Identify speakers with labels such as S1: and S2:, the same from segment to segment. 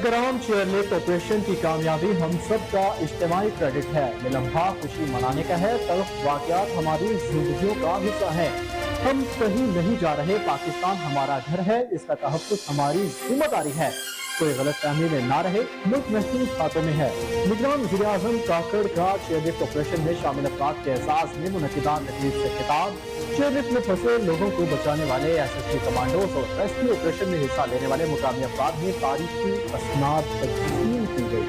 S1: करम chairlift operation की कामयाबी हम सब का इज्तिमाई क्रेडिट है। ये लम्हा खुशी मनाने का है। तल्ख वाक़यात हमारी जिंदगियों का हिस्सा है। हम कहीं नहीं जा रहे। पाकिस्तान हमारा घर है। इसका तहफ़्फ़ुज़ हमारी जिम्मेदारी है। कोई गलत फहमी में ना रहे। मुल्क महफूज हाथों में है। निगरान वज़ीर-ए-आज़म काकड़ का चेयरलिफ्ट ऑपरेशन में शामिल अफराद के एहसास में मुनक़िदा तकरीब से खिताब। चेयरलिफ्ट में फंसे लोगों को बचाने वाले SSB कमांडोज और रेस्क्यू ऑपरेशन में हिस्सा लेने वाले मुकामी अफराद में तारीखी असनाद तक़सीम की गई।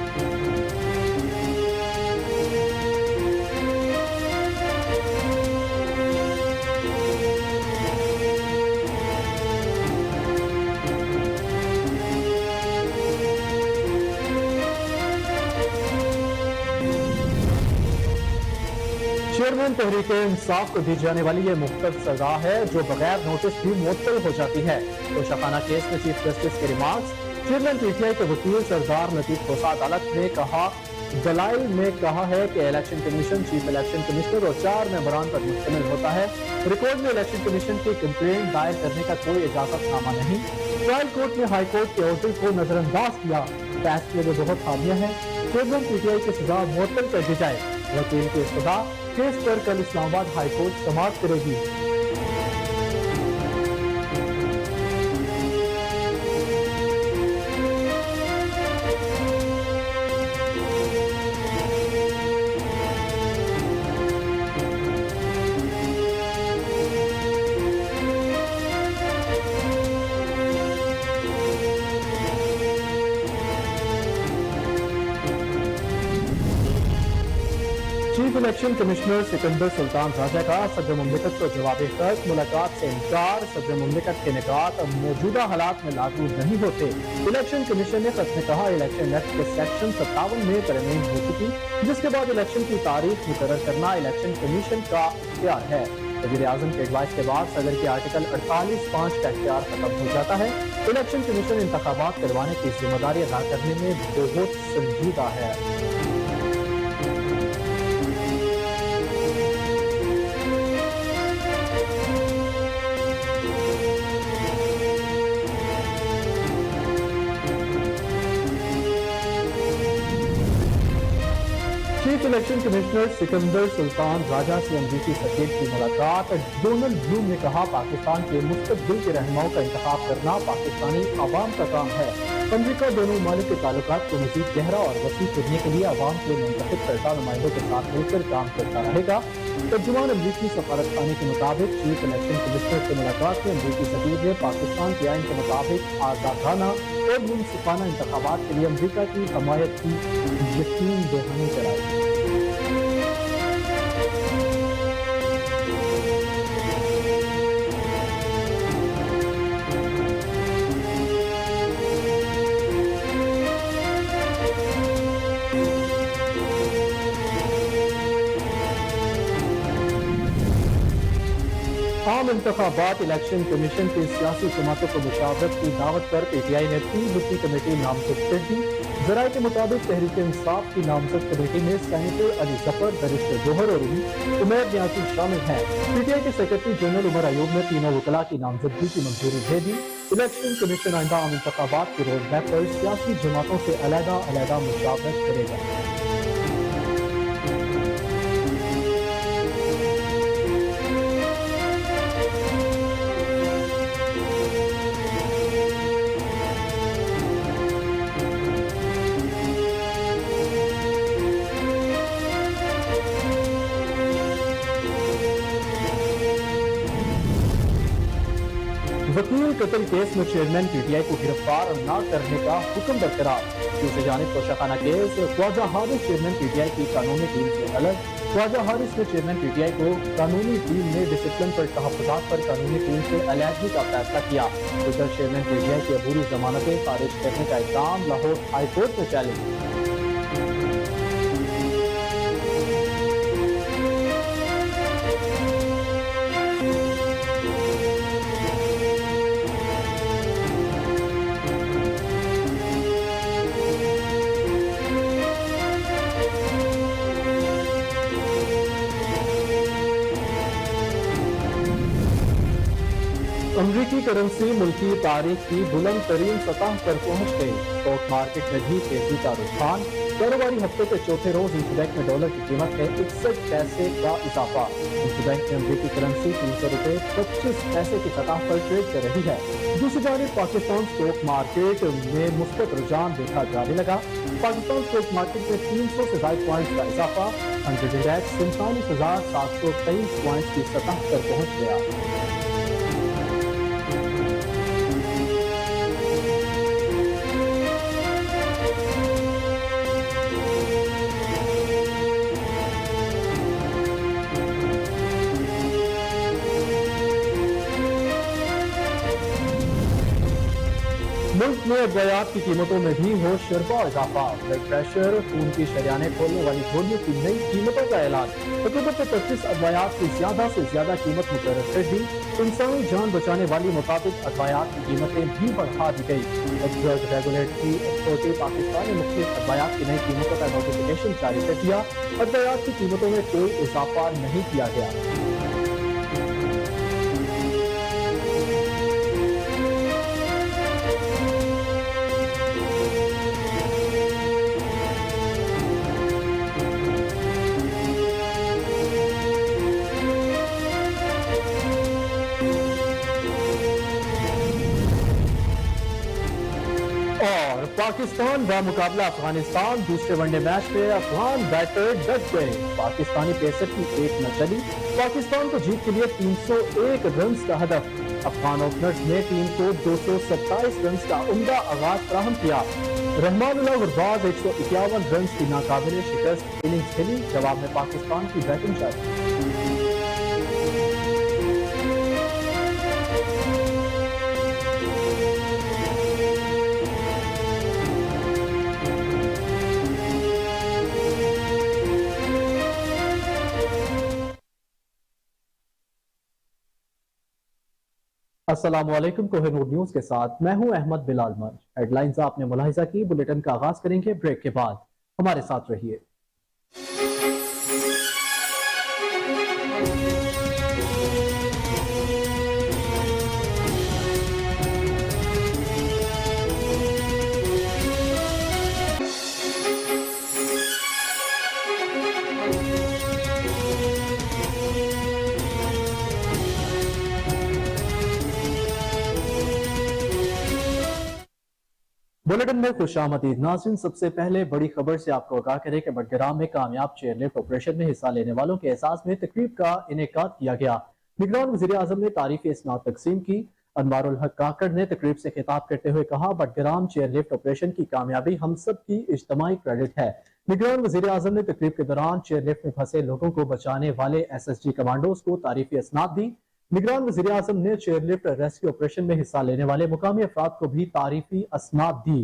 S1: चेयरमैन तहरीक इंसाफ को दी जाने वाली ये मुख्तलिफ सजा है जो बगैर नोटिस भी मुअत्तल हो जाती है। तोशाखाना केस में चीफ जस्टिस के रिमार्क्स। चेयरमैन PTI के वकील सरदार लतीफ खोसा अदालत ने कहा दलाइल में कहा है कि election commission chief election commissioner और 4 मेंबरान पर मुश्तमिल होता है। रिकॉर्ड में इलेक्शन कमीशन की कंप्लेंट दायर करने का कोई इजाजतनामा नहीं। ट्रायल कोर्ट ने हाई कोर्ट के ऑर्डर को नजरअंदाज किया। फैसले में बहुत खामियां हैं। चेयरमैन PTI की सजा मुअत्तल कर दी जाए। वकील की इस्तदा केस पर कल इस्लामाबाद हाई कोर्ट समाप्त करेगी। Chief election commissioner Sikandar Sultan Raja का सदर मुमलिकत को जवाबी खत। मुलाकात से इनकार। सदर मुमलिकत के निकात अब मौजूदा हालात में लागू नहीं होते। इलेक्शन कमीशन ने खत में कहा इलेक्शन एक्ट के सेक्शन 57 में तरमीम हो चुकी, जिसके बाद इलेक्शन की तारीख मुकर्रर करना इलेक्शन कमीशन का इख्तियार है। वज़ीर-ए-आज़म के एडवाइस के बाद सदर के आर्टिकल 48(5) का इख्तियार खत्म हो जाता है। इलेक्शन कमीशन इंतखाबात करवाने की जिम्मेदारी अदा करने में बहुत संजीदा है। Chief election commissioner Sikandar Sultan Raja से अमरीकी सफीर की मुलाकात। डोनाल्ड ब्लूम ने कहा पाकिस्तान के मुस्तकबिल के रहनुमाओं का इंतखाब करना पाकिस्तानी अवाम का काम है। अमरीका दोनों ममालिक के ताल्लुकात को मज़ीद गहरा और वसी करने के लिए अवाम के मुंतखब करदा नुमाइंदों के साथ मिलकर काम करता रहेगा। तर्जुमान अमरीकी सफारतखाने के मुताबिक चीफ इलेक्शन कमिश्नर से मुलाकात में अमरीकी सफीर ने पाकिस्तान के आइन के मुताबिक आज़ादाना और मुनसिफाना इंतखाबात के लिए अमरीका की हमायत की यकीन दहानी कराई। आम इंतखाबात इलेक्शन कमीशन की सियासी जमातों को मुशावरत की दावत पर PTI ने 3 रुकनी कमेटी नामजद कर दी। जराये के मुताबिक तहरीक इंसाफ की नामजद कमेटी में सेनेटर अली जफर, बैरिस्टर जोहर और उमैर न्यासी शामिल हैं। PTI के सेक्रेटरी जनरल उमर अयूब ने तीनों वकला की नामजदगी की मंजूरी दे दी। इलेक्शन कमीशन आइंदा आम इंतखाबात के रोड मैप पर सियासी जमातों से अलग-अलग मुशावरत करेगा। वकील कत्ल केस में चेयरमैन PTI को गिरफ्तार न करने का हुक्म बरकरार। दूसरी जानिब Toshakhana case Khawaja Haris chairman PTI की कानूनी टीम से अलग। ख्वाजा हारिस ने चेयरमैन PTI को कानूनी टीम में डिसिप्लिन पर तहफ़्फ़ुज़ात पर कानूनी टीम से अलहदगी का फैसला किया। उधर चेयरमैन PTI की अबूरी जमानतें खारिज करने का इल्ज़ाम लाहौर हाई कोर्ट में चैलेंज। अमरीकी करेंसी मुल्की तारीख की बुलंद तरीन सतह पर पहुंच गई। स्टॉक मार्केट में भी तेजी का रुझान। कारोबारी हफ्ते के चौथे रोज इंटरबैंक में डॉलर की कीमत में 61 पैसे का इजाफा। इंटरबैंक में अमरीकी करेंसी 300 रुपए 25 पैसे की सतह पर ट्रेड कर रही है। दूसरी जानिब पाकिस्तान स्टॉक मार्केट में मुस्बत रुझान देखा जाने लगा। पाकिस्तान स्टॉक मार्केट में 300 से ज्यादा पॉइंट्स का इजाफा। 100 इंडेक्स 47,723 पॉइंट्स की सतह पर पहुंच गया। मुल्क में अद्वियात की कीमतों में भी हो शरबा इजाफा। ब्लड प्रेशर, खून की शरियानें खोलने वाली गोलियों की नई कीमतों का ऐलान। हुकूमत ने 25 अद्वियात की ज्यादा से ज्यादा कीमत मुकर्रर कर दी। इंसानी जान बचाने वाली मुताबिक अद्वियात की कीमतें भी बढ़ा दी गई। ड्रग रेगुलेटरी अथॉरिटी पाकिस्तान ने मुख्तलिफ अद्वियात की नई कीमतों का नोटिफिकेशन जारी कर दिया। अद्वियात की कीमतों में कोई इजाफा नहीं किया गया। और पाकिस्तान मुकाबला अफगानिस्तान दूसरे वनडे मैच में अफगान बैटर डट गए। पाकिस्तानी पेसर की एक न चली। पाकिस्तान को जीत के लिए 301 रन का हदफ। अफगान ओपनर्स ने टीम को 227 रन का उम्दा आगाज फराहम किया। रहमानुल्लाह गुरबाज 151 रन की नाकाबिले शिकस्त इनिंग्स खेली। जवाब में पाकिस्तान की बैटिंग जारी। अस्सलाम वालेकुम, कोहिनूर न्यूज के साथ मैं हूं अहमद बिलाल मंच। हेडलाइंस आपने मुलाहिजा की। बुलेटिन का आगाज करेंगे ब्रेक के बाद। हमारे साथ रहिए। बुलेटिन में खुशामदीद नाज़रीन। सबसे पहले बड़ी खबर से आपको आगाह करें कि बडगाम में कामयाब चेयरलिफ्ट ऑपरेशन में हिस्सा लेने वालों के एहसास में तकरीब का इनेकाद किया गया। निगरान वज़ीर आज़म ने तारीफी इसनाद तकसीम की। अनवारुल हक काकड़ ने तकरीब से खिताब करते हुए कहा, बडगाम चेयरलिफ्ट ऑपरेशन की कामयाबी हम सब की इज्तमाई क्रेडिट है। निगरान वज़ीर आज़म ने तकरीब के दौरान चेयरलिफ्ट में फंसे लोगों को बचाने वाले SSG कमांडोज को तारीफी इसनाद दी। निगरान वज़ीर आज़म ने चेयरलिफ्ट रेस्क्यू ऑपरेशन में हिस्सा लेने वाले मुकामी अफराद को भी तारीफी असनाद दी।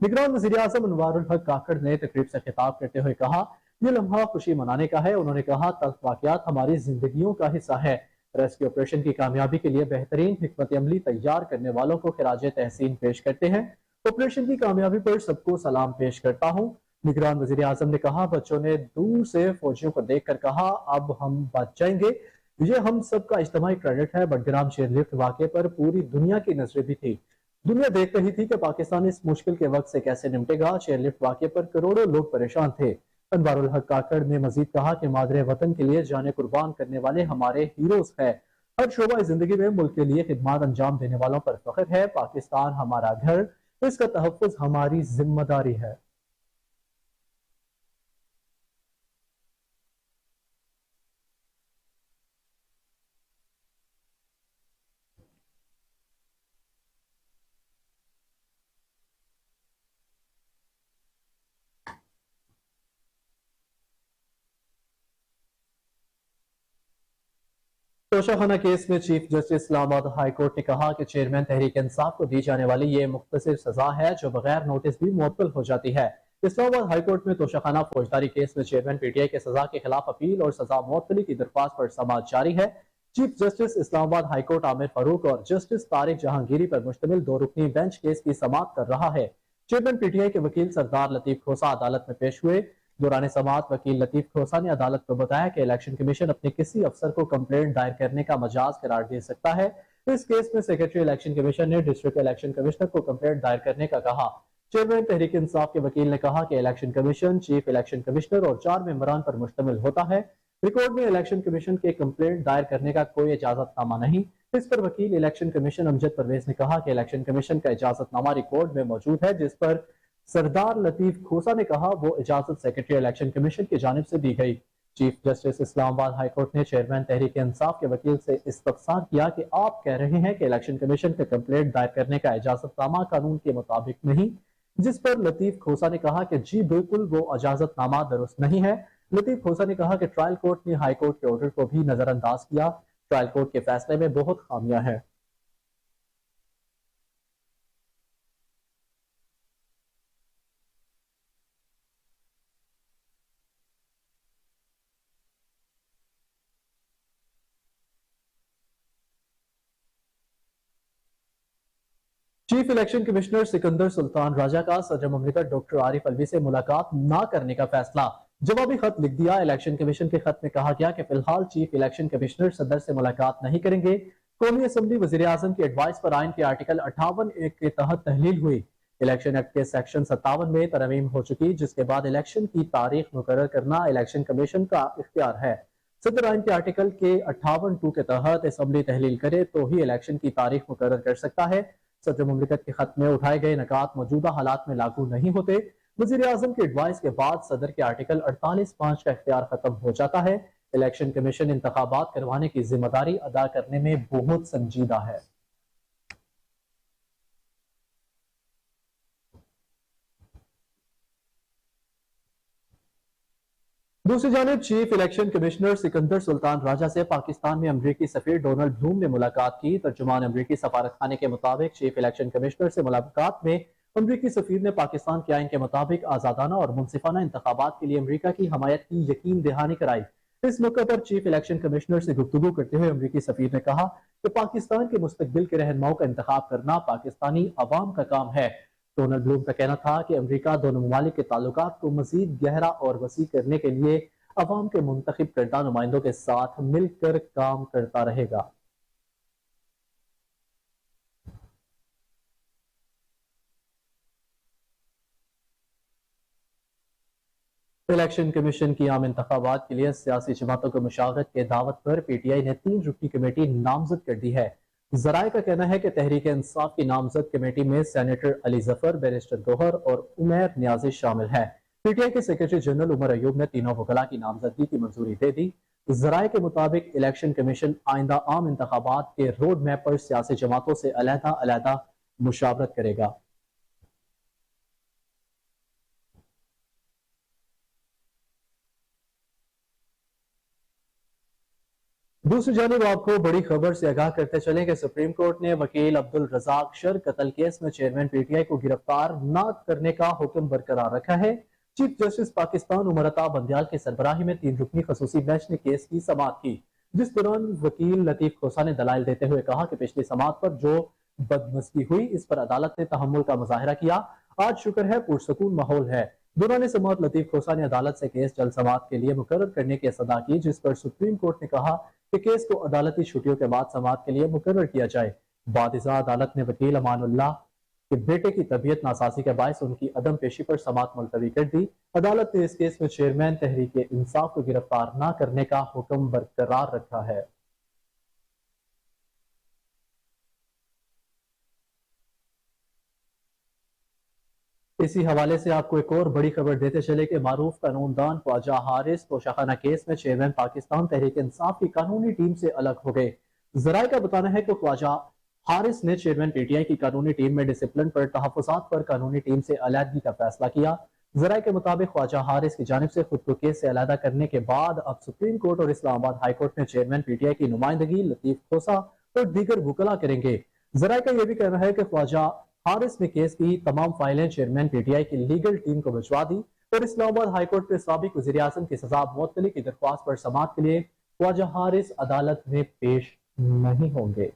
S1: निगरान वज़ीर आज़म अनवारुल हक काकड़ ने तकरीब से खिताब करते हुए कहा, यह लम्हा खुशी मनाने का है। उन्होंने कहा, तल्ख वाक़यात हमारी जिंदगियों का हिस्सा है। रेस्क्यू ऑपरेशन की कामयाबी के लिए बेहतरीन हिकमत अमली तैयार करने वालों को खिराजे तहसीन पेश करते हैं। ऑपरेशन की कामयाबी पर सबको सलाम पेश करता हूँ। निगरान वज़ीर आज़म ने कहा, बच्चों ने दूर से फौजियों को देख कर कहा, अब हम बच जाएंगे। ये हम सबका इज्तमाई क्रेडिट है। बडगाम चेयरलिफ्ट वाक़े पर पूरी दुनिया की नजरें भी थी। दुनिया देख रही थी कि पाकिस्तान इस मुश्किल के वक्त से कैसे निपटेगा। चेयरलिफ्ट वाक़े पर करोड़ों लोग परेशान थे। अनवारुल हक काकड़ ने मजीद कहा कि मादरे वतन के लिए जाने कुर्बान करने वाले हमारे हीरोज है। हर शोबा जिंदगी में मुल्क के लिए खिदमत अंजाम देने वालों पर फख्र है। पाकिस्तान हमारा घर, इसका तहफ़्फ़ुज़ हमारी जिम्मेदारी है। तोशाखाना केस में chief justice Islamabad high court ने कहा कि चेयरमैन तहरीक इंसाफ को दी जाने वाली ये मुख्तसर सजा है जो बगैर नोटिस भी मुअत्तल हो जाती है। इस्लामाबाद हाई कोर्ट में तोशाखाना फौजदारी केस में चेयरमैन PTI के सजा के खिलाफ अपील और सजा मुअत्तली की दरख्वास्त पर समाअत जारी है। Chief justice Islamabad high court Aamir Farooq और जस्टिस तारिक जहांगीरी पर मुश्तमिल 2 रुकनी बेंच केस की समाअत कर रहा है। चेयरमैन PTI के वकील सरदार लतीफ खोसा अदालत में पेश हुए। दौरान समाअत वकील लतीफ खोसा ने अदालत को बताया कि इलेक्शन कमीशन अपने किसी अफसर को कंप्लेंट दायर करने का मजाज करार दे सकता है। اس کیس میں سیکرٹری الیکشن کمیشن نے ڈسٹرکٹ الیکشن کمشنر کو کمپلینٹ دائر کرنے کا کہا۔ چیئرمین تحریک انصاف کے وکیل نے کہا کہ election commission chief election commissioner اور 4 ممبران پر مشتمل ہوتا ہے۔ ریکارڈ میں الیکشن کمیشن کے کمپلینٹ دائر کرنے کا کوئی اجازت نامہ نہیں۔ اس پر وکیل الیکشن کمیشن امجد پرویز نے کہا کہ الیکشن کمیشن کا اجازت نامہ ریکارڈ میں موجود ہے، جس پر سردار لطیف کھوسا نے کہا وہ اجازت سیکرٹری الیکشن کمیشن کی جانب سے دی گئی۔ چیف جسٹس اسلام آباد ہائی کورٹ نے چیئرمین تحریک انصاف کے وکیل سے استفسار کیا کہ آپ کہہ رہے ہیں کہ الیکشن کمیشن کا کمپلینٹ دائر کرنے کا اجازت نامہ قانون کے مطابق نہیں، جس پر لطیف کھوسا نے کہا کہ جی بالکل وہ اجازت نامہ درست نہیں ہے۔ لطیف کھوسا نے کہا کہ ٹرائل کورٹ نے ہائی کورٹ کے آرڈر کو بھی نظر انداز کیا، ٹرائل کورٹ کے فیصلے میں بہت خامیاں ہیں۔ چیف الیکشن کمشنر سکندر سلطان راجہ کا صدر مملکت ڈاکٹر عارف الوی سے ملاقات نہ کرنے کا فیصلہ۔ جوابی خط لکھ دیا۔ الیکشن کمیشن کے خط میں کہا گیا کہ فی الحال چیف الیکشن کمشنر صدر سے ملاقات نہیں کریں گے۔ قومی اسمبلی وزیر اعظم کی ایڈوائس پر آئین کے آرٹیکل 58 کے تحت تحلیل ہوئی۔ الیکشن ایکٹ کے سیکشن 57 میں ترمیم ہو چکی، جس کے بعد الیکشن کی تاریخ مقرر کرنا الیکشن کمیشن کا اختیار ہے۔ صدر آئین کے آرٹیکل کے 58 کے تحت اسمبلی تحلیل کرے تو ہی الیکشن کی تاریخ مقرر کر سکتا ہے۔ صدر مملکت کے خط میں اٹھائے گئے نکات موجودہ حالات میں لاگو نہیں ہوتے۔ وزیر اعظم کی ایڈوائس کے بعد صدر کے آرٹیکل 48(5) کا اختیار ختم ہو جاتا ہے۔ الیکشن کمیشن انتخابات کروانے کی ذمہ داری ادا کرنے میں بہت سنجیدہ ہے۔ دوسری جانب چیف الیکشن کمشنر سکندر سلطان راجہ سے پاکستان میں امریکی سفیر ڈونلڈ بلوم نے ملاقات کی۔ ترجمان امریکی سفارت خانے کے مطابق چیف الیکشن کمشنر سے ملاقات میں امریکی سفیر نے پاکستان کے آئین کے مطابق آزادانہ اور منصفانہ انتخابات کے لیے امریکہ کی حمایت کی یقین دہانی کرائی۔ اس موقع پر چیف الیکشن کمشنر سے گفتگو کرتے ہوئے امریکی سفیر نے کہا کہ پاکستان کے مستقبل کے رہنماؤں کا انتخاب کرنا پاکستانی عوام کا کام ہے۔ ڈونلڈ بلوم کا کہنا تھا کہ امریکہ دونوں ممالک کے تعلقات کو مزید گہرا اور وسیع کرنے کے لیے عوام کے منتخب کردہ نمائندوں کے ساتھ مل کر کام کرتا رہے گا۔ الیکشن کمیشن کی عام انتخابات کے لیے سیاسی جماعتوں کو مشاورت کے دعوت پر پی ٹی آئی نے 3 رکنی کمیٹی نامزد کر دی ہے۔ ذرائع کا کہنا ہے کہ تحریک انصاف کی نامزد کمیٹی میں سینیٹر علی ظفر، بیرسٹر گوہر اور عمیر نیازی شامل ہیں۔ پی ٹی آئی کے سیکرٹری جنرل عمر ایوب نے تینوں وکلاء کی نامزدگی کی منظوری دے دی۔ ذرائع کے مطابق الیکشن کمیشن آئندہ عام انتخابات کے روڈ میپ پر سیاسی جماعتوں سے علیحدہ مشاورت کرے گا۔ دوسری جانب آپ کو بڑی خبر سے آگاہ کرتے چلیں کہ سپریم کورٹ نے وکیل عبدالرزاق شر قتل کیس میں چیئرمین پی ٹی آئی کو گرفتار نہ کرنے کا حکم برقرار رکھا ہے۔ چیف جسٹس پاکستان عمر عطا بندیال کی سربراہی میں 3 رکنی خصوصی بینچ نے کیس کی سماعت کی، جس دوران وکیل لطیف کھوسا نے دلائل دیتے ہوئے کہا کہ پچھلی سماعت پر جو بدمزگی ہوئی اس پر عدالت نے تحمل کا مظاہرہ کیا۔ آج شکر ہے پرسکون ماحول ہے۔ دوران سماعت لطیف کھوسا نے عدالت سے کیس جلد سماعت کے لیے مقرر کرنے کی استدعا کی، جس پر سپریم کورٹ نے کہا کہ کیس کو عدالتی چھٹیوں کے بعد سماعت کے لیے مقرر کیا جائے۔ بعد ازاں عدالت نے وکیل امان اللہ کے بیٹے کی طبیعت ناسازی کے باعث ان کی عدم پیشی پر سماعت ملتوی کر دی۔ عدالت نے اس کیس میں چیئرمین تحریک انصاف کو گرفتار نہ کرنے کا حکم برقرار رکھا ہے۔ اسی حوالے سے آپ کو ایک اور بڑی خبر دیتے چلے کہ معروف قانون دان خواجہ حارث توشاخانہ کیس میں چیئرمین پاکستان تحریک انصاف کی قانونی ٹیم سے الگ ہو گئے۔ ذرائع کا بتانا ہے کہ خواجہ حارث نے چیئرمین پی ٹی آئی کی قانونی ٹیم میں ڈسپلن پر تحفظات پر قانونی ٹیم سے علیحدگی کا فیصلہ کیا۔ ذرائع کے مطابق خواجہ حارث کی جانب سے خود کو کیس سے علیحدہ کرنے کے بعد اب سپریم کورٹ اور اسلام آباد ہائی کورٹ میں چیئرمین پی ٹی آئی کی نمائندگی لطیف کھوسا اور دیگر وکلاء کریں گے۔ ذرائع کا یہ بھی کہنا ہے کہ خواجہ حارث نے کیس کی تمام فائلیں چیئرمین پی ٹی آئی کی لیگل ٹیم کو بھجوا دی اور اسلام آباد ہائی کورٹ کے سابق وزیر اعظم کی سزا معطلی کی درخواست پر سماعت کے لیے خواجہ حارث عدالت میں پیش نہیں ہوں گے۔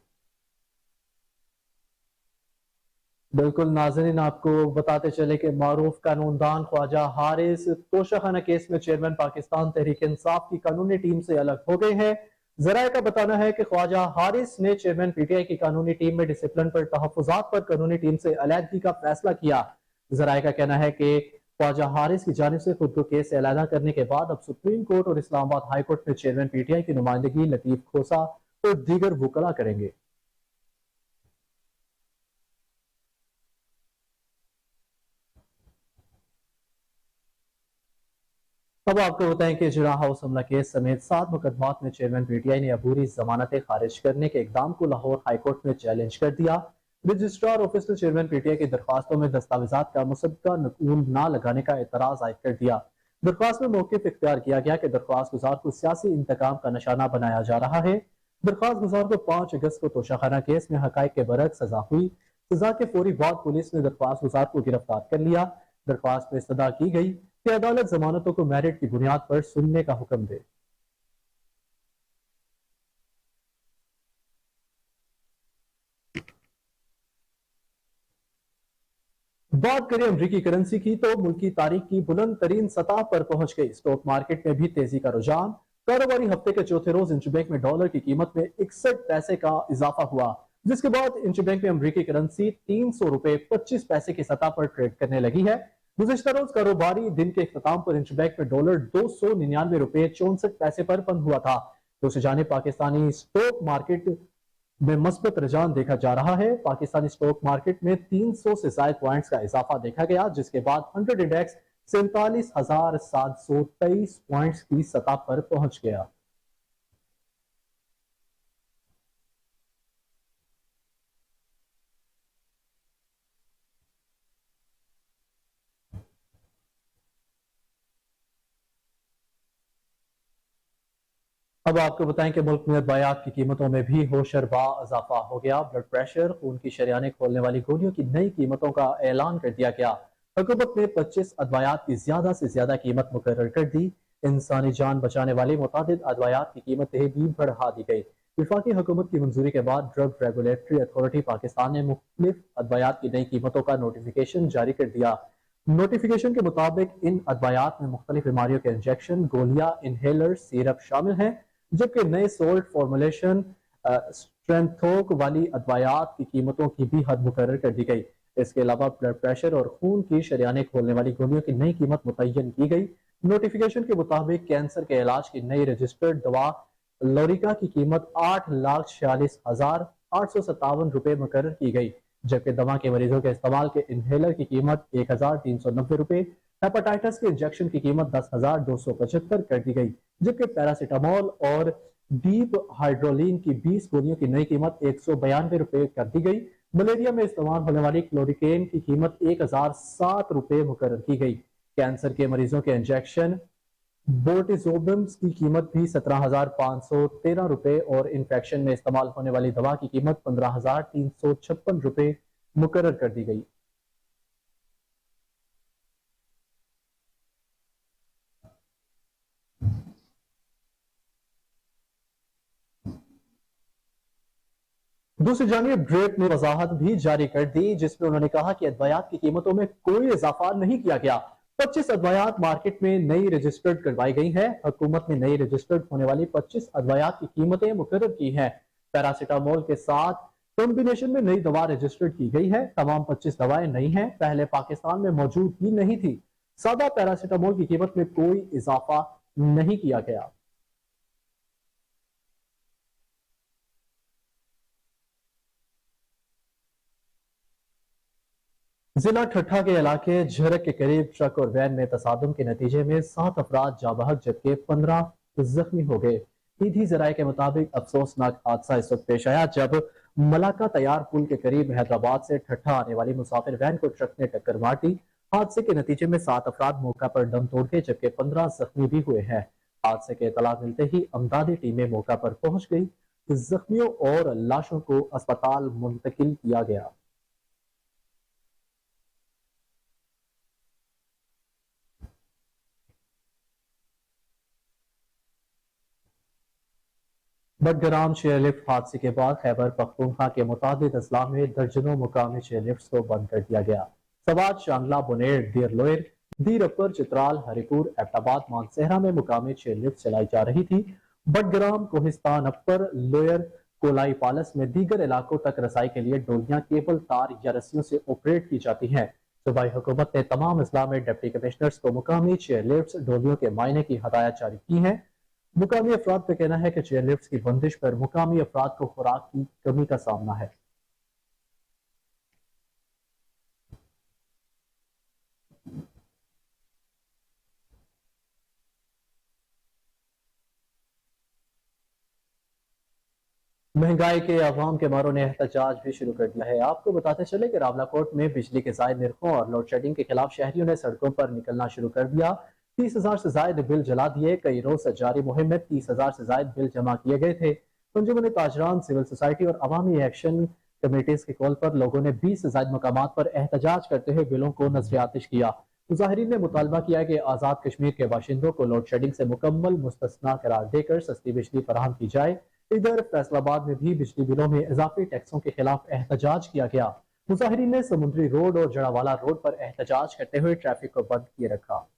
S1: بالکل ناظرین، آپ کو بتاتے چلے کہ معروف قانون دان خواجہ حارث توشاخانہ کیس میں چیئرمین پاکستان تحریک انصاف کی قانونی ٹیم سے الگ ہو گئے ہیں۔ ज़राए का बताना है कि ख्वाजा हारिस ने चेयरमैन पीटीआई की कानूनी टीम में डिसिप्लिन पर तहफ़्फ़ुज़ात पर कानूनी टीम से अलहदगी का फैसला किया। ज़राए का कहना है कि ख्वाजा हारिस की जानिब से खुद को केस से अलहदा करने के बाद अब सुप्रीम कोर्ट और इस्लामाबाद हाई कोर्ट में चेयरमैन पीटीआई की नुमाइंदगी लतीफ खोसा और दीगर वकला करेंगे। अब आपको बताएं कि इजरा हाउस हमला केस समेत 7 मुकदमात में चेयरमैन पीटीआई ने अबूरी जमानतें खारिज करने के इकदाम को लाहौर हाईकोर्ट में चैलेंज कर दिया। रजिस्ट्रार ऑफिस ने चेयरमैन पीटीआई की दरखास्तों में दस्तावेजात का मुसद्दका नकूल न लगाने का एतराज आयद कर दिया। दरखास्त में मौक़िफ़ इख्तियार किया गया कि दरख्वास्त गुजार को सियासी इंतकाम का निशाना बनाया जा रहा है। दरख्वास्त गुजार को 5 अगस्त को तोशाखाना केस में हकायक के बरक्स सजा हुई। सजा के फौरी बाद पुलिस ने दरख्वास्त गुजार को गिरफ्तार कर लिया। दरख्वास्त में इस्तदा की गई कि अदालत जमानतों को मेरिट की बुनियाद पर सुनने का हुक्म दे। बात करें अमरीकी करेंसी की तो मुल्की तारीख की बुलंद तरीन सतह पर पहुंच गई। स्टॉक मार्केट में भी तेजी का रुझान। कारोबारी हफ्ते के चौथे रोज इंच बैंक में डॉलर की कीमत में 61 पैसे का इजाफा हुआ, जिसके बाद इंच बैंक में अमरीकी करेंसी 300 रुपए 25 पैसे की सतह पर ट्रेड करने लगी है। गुज़िश्ता रोज कारोबारी दिन के इख्तिताम पर इंच बैंक में डॉलर 299 रुपए 64 पैसे पर बंद हुआ था। दूसरी जानिब पाकिस्तानी स्टॉक मार्केट में मस्बत रुझान देखा जा रहा है। पाकिस्तानी स्टॉक मार्केट में 300 से ज्यादा पॉइंट्स का इजाफा देखा गया, जिसके बाद 100 इंडेक्स 47,723 पॉइंट्स की सतह पर पहुंच गया। अब आपको बताएं कि मुल्क में अद्वियात की कीमतों में भी होशरबा इजाफा हो गया। ब्लड प्रेशर, खून की शरियानें खोलने वाली गोलियों की नई कीमतों का ऐलान कर दिया गया। हुकूमत ने 25 अद्वियात की ज्यादा से ज्यादा कीमत मुकर्रर कर दी। इंसानी जान बचाने वाली मुतादिद अद्वियात की कीमतें भी बढ़ा दी गई। विफाकी हुकूमत की मंजूरी के बाद ड्रग रेगुलेटरी अथॉरिटी पाकिस्तान ने मुख्तलिफ अद्वियात की नई कीमतों का नोटिफिकेशन जारी कर दिया। नोटिफिकेशन के मुताबिक इन अद्वियात में मुख्तलिफ बीमारियों के इंजेक्शन, गोलियां, इनहेलर, सिरप शामिल हैं, जबकि नए सोल्ट फॉर्मुलेशन स्ट्रेंथोक वाली अद्वियात की कीमतों की भी हद मुकर्रर कर दी गई। इसके अलावा ब्लड प्रेशर और खून की शरियानें खोलने वाली गोलियों की नई कीमत मुतय्यन की गई। नोटिफिकेशन के मुताबिक कैंसर के इलाज की नई रजिस्टर्ड दवा लोरिका की कीमत 8,46,857 रुपए मुकर्रर की गई, जबकि दवा के मरीजों के इस्तेमाल के इनहेलर की कीमत 1,390 रुपए, हेपेटाइटिस के इंजेक्शन की कीमत 10,275 कर दी गई, जबकि पैरासीटामोल और डीप हाइड्रोलिन की 20 गोलियों की नई कीमत 192 रुपए कर दी गई। मलेरिया में इस्तेमाल होने वाली क्लोरिकेन की कीमत 1,007 रुपए मुकर्रर की गई। कैंसर के मरीजों के इंजेक्शन बोर्टिजोबिम्स की कीमत भी 17,513 रुपए और इन्फेक्शन में इस्तेमाल होने वाली दवा की कीमत 15,356 रुपए मुकर्रर कर दी गई। दूसरी जानिब ड्रेक ने वजाहत भी जारी कर दी, जिसमें उन्होंने कहा कि अद्वियात की कीमतों में कोई इजाफा नहीं किया गया। 25 अद्वियात मार्केट में नई रजिस्टर्ड करवाई गई है। हुकूमत ने नई रजिस्टर्ड होने वाली 25 अद्वियात की कीमतें मुकर्रर की हैं। पैरासीटामोल के साथ कॉम्बिनेशन में नई दवा रजिस्टर्ड की गई है। तमाम 25 दवाएं नई हैं, पहले पाकिस्तान में मौजूद ही नहीं थी। सादा पैरासीटामोल की कीमत में कोई इजाफा नहीं किया गया। जिला ठट्ठा के इलाके झरक के करीब ट्रक और वैन में तसादुम के नतीजे में 7 अफराद जाँ बहक जबकि 15 जख्मी हो गए। सीधी जराये के मुताबिक अफसोसनाक हादसा इस वक्त पेश आया जब मलाका तैयार पुल के करीब हैदराबाद से ठट्ठा आने वाली मुसाफिर वैन को ट्रक ने टक्कर मार दी। हादसे के नतीजे में 7 अफराद मौका पर दम तोड़ गए, जबकि 15 जख्मी भी हुए हैं। हादसे के इतला मिलते ही अमदादी टीमें मौका पर पहुंच गई। जख्मियों और लाशों को अस्पताल मुंतकिल किया गया। बडगराम चेयरलिफ्ट हादसे के बाद खैबर पख्तूनख्वा के मुताबिक अजला में दर्जनों मुकामी चेयरलिफ्ट को बंद कर दिया गया। सवाज, शांगला, बुनेर, दीर लोयर, दीर अपर, चित्राल, हरिपुर, एबटाबाद, मानसेहरा में मुकामी चेयरलिफ्ट चलाई जा रही थी। बडग्राम, कोहिस्तान अपर, लोअर कोलाई पालस में दीगर इलाकों तक रसाई के लिए डोलियां केबल तार या रस्सियों से ऑपरेट की जाती हैं। सूबाई हुकूमत ने तमाम अजला में डिप्टी कमिश्नर्स को मुकामी चेयरलिफ्ट डोलियों के मायने की हदायत जारी की है। मुकामी अफराद का कहना है कि चेयरलिफ्ट की बंदिश पर मुकामी अफराद को खुराक की कमी का सामना है। महंगाई के अवाम के मारों ने एहतजाज भी शुरू कर दिया है। आपको बताते चले कि रावलाकोट में बिजली के जायद निरखों और लोड शेडिंग के खिलाफ शहरियों ने सड़कों पर निकलना शुरू कर दिया। 30,000 से जायद बिल जला दिए। कई रोज से जारी मुहिम में 30,000 से जायद बिल जमा किए गए थे। अंजुमन ताजरान, सिविल सोसाइटी और अवामी एक्शन कमेटीज के कॉल पर लोगों ने 20 से जायद मकामात पर एहतजाज करते हुए बिलों को नजर आतिश किया। मुजाहिरीन ने मुतालबा किया कि आजाद कश्मीर के बाशिंदों को लोड शेडिंग से मुकम्मल मुस्तस्ना करार देकर सस्ती बिजली फराहम की जाए। इधर फैसलाबाद में भी बिजली बिलों में इजाफी टैक्सों के खिलाफ एहतजाज किया गया। मुजाहिरीन ने समुद्री रोड और जड़ावाला रोड पर एहतजाज करते हुए ट्रैफिक को बंद किए रखा।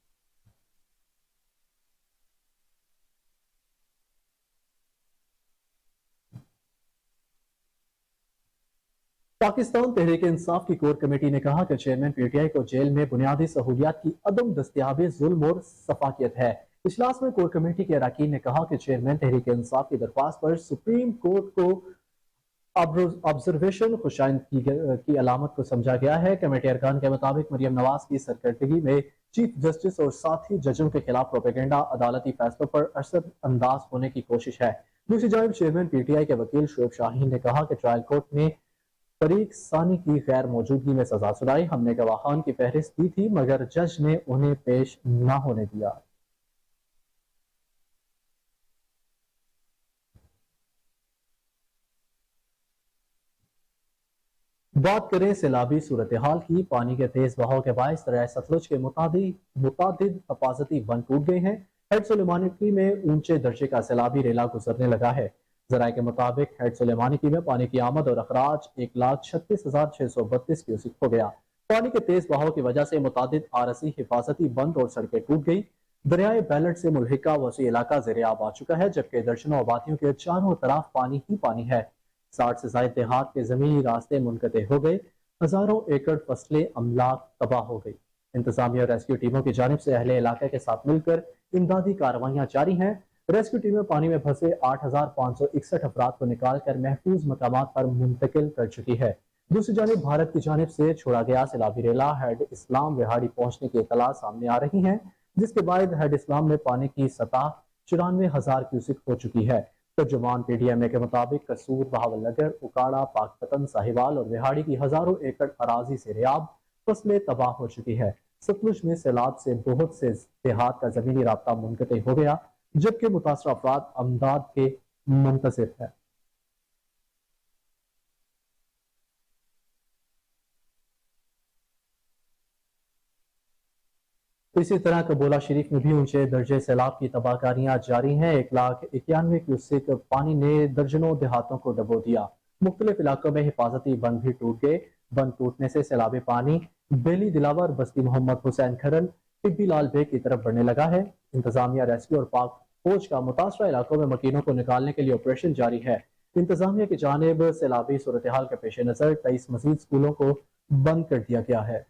S1: पाकिस्तान तहरीक इंसाफ की कोर कमेटी ने कहा कि चेयरमैन पीटीआई को जेल में बुनियादी सहूलियात की अदम दस्तियाबी जुल्म और सफाकियत है। इजलास में कोर कमेटी के अरकान ने कहा कि चेयरमैन तहरीक इंसाफ की दरख्वास्त पर सुप्रीम कोर्ट को ऑब्जर्वेशन खुशाइन की अलामत को समझा गया है। कमेटी अरकान के मुताबिक मरियम नवाज की सरकर्दगी में चीफ जस्टिस और साथी जजों के खिलाफ प्रोपेगेंडा अदालती फैसलों पर असर अंदाज होने की कोशिश है। दूसरी जानब चेयरमैन पीटीआई के वकील शोएब शाहीन ने कहा कि ट्रायल कोर्ट ने फरीक सानी की गैर मौजूदगी में सजा सुनाई। हमने गवाहान की फहरिस्त दी थी मगर जज ने उन्हें पेश न होने दिया। बात करें सैलाबी सूरत हाल की। पानी के तेज बहाव के बायस दरिया सतलुज के मुतादिद हिफाजती बंद टूट गए हैं। हेड सुलेमानिकी में ऊंचे दर्जे का सैलाबी रेला गुजरने लगा है। जराये के मुताबिक हेड सुलेमानिकी में पानी की आमद और अखराज 1,36,632 क्यूसिक हो गया। पानी के तेज बहाव की वजह से मुतादिद आरसी हिफाजती बंद और सड़कें टूट गई। दरियाए बैलट से मुल्हिका वसी इलाका ज़ेर-ए-आब आ चुका है, जबकि दर्जनों आबादियों के चारों तरफ पानी ही पानी है। 60 से ज्यादा देहात के जमीनी रास्ते मुनक़ते हो गए। हजारों एकड़ फसलें अमलाक तबाह हो गई। इंतजामिया और रेस्क्यू टीमों की जानिब से अहले इलाके के साथ मिलकर इमदादी कार्रवाइयां जारी हैं। रेस्क्यू टीमें पानी में फंसे 8,561 अफराद को निकाल कर महफूज मकामात पर मुंतकिल कर चुकी है। दूसरी जानिब भारत की जानिब से छोड़ा गया सैलाबी रेला हेड इस्लाम विहाड़ी पहुंचने की इतला सामने आ रही है, जिसके बाद हेड इस्लाम में पानी की सतह 94,000 क्यूसिक हो चुकी है। तर्जुमान पीडीएमए के मुताबिक कसूर, बहावलनगर, उकाड़ा, पाकपतन, साहिवाल और विहाड़ी की हजारों एकड़ अराजी से रेयाब फसलें तबाह हो चुकी है। सतलुज में सैलाब से बहुत से देहात का जमीनी राब्ता मुनक़ते हो गया, जबकि मुतासर अफराद अमदाद के मुंतज़िर है। इसी तरह कबोला शरीफ में भी ऊंचे दर्जे सैलाब की तबाहकारियां जारी हैं। 1,91,000 क्यूसेक पानी ने दर्जनों देहातों को डबो दिया। मुख्तलिफ इलाकों में हिफाजती बंद भी टूट गए। बंद टूटने से सैलाबी पानी बेली दिलावर, बस्ती मोहम्मद हुसैन खरल, टिब्बी लाल बेग की तरफ बढ़ने लगा है। इंतजामिया, रेस्क्यू और पाक फौज का मुतासरा इलाकों में मकीनों को निकालने के लिए ऑपरेशन जारी है। इंतजामिया की जानिब सैलाबी सूरत हाल के पेश नजर 23 मजीद स्कूलों को बंद कर दिया गया है।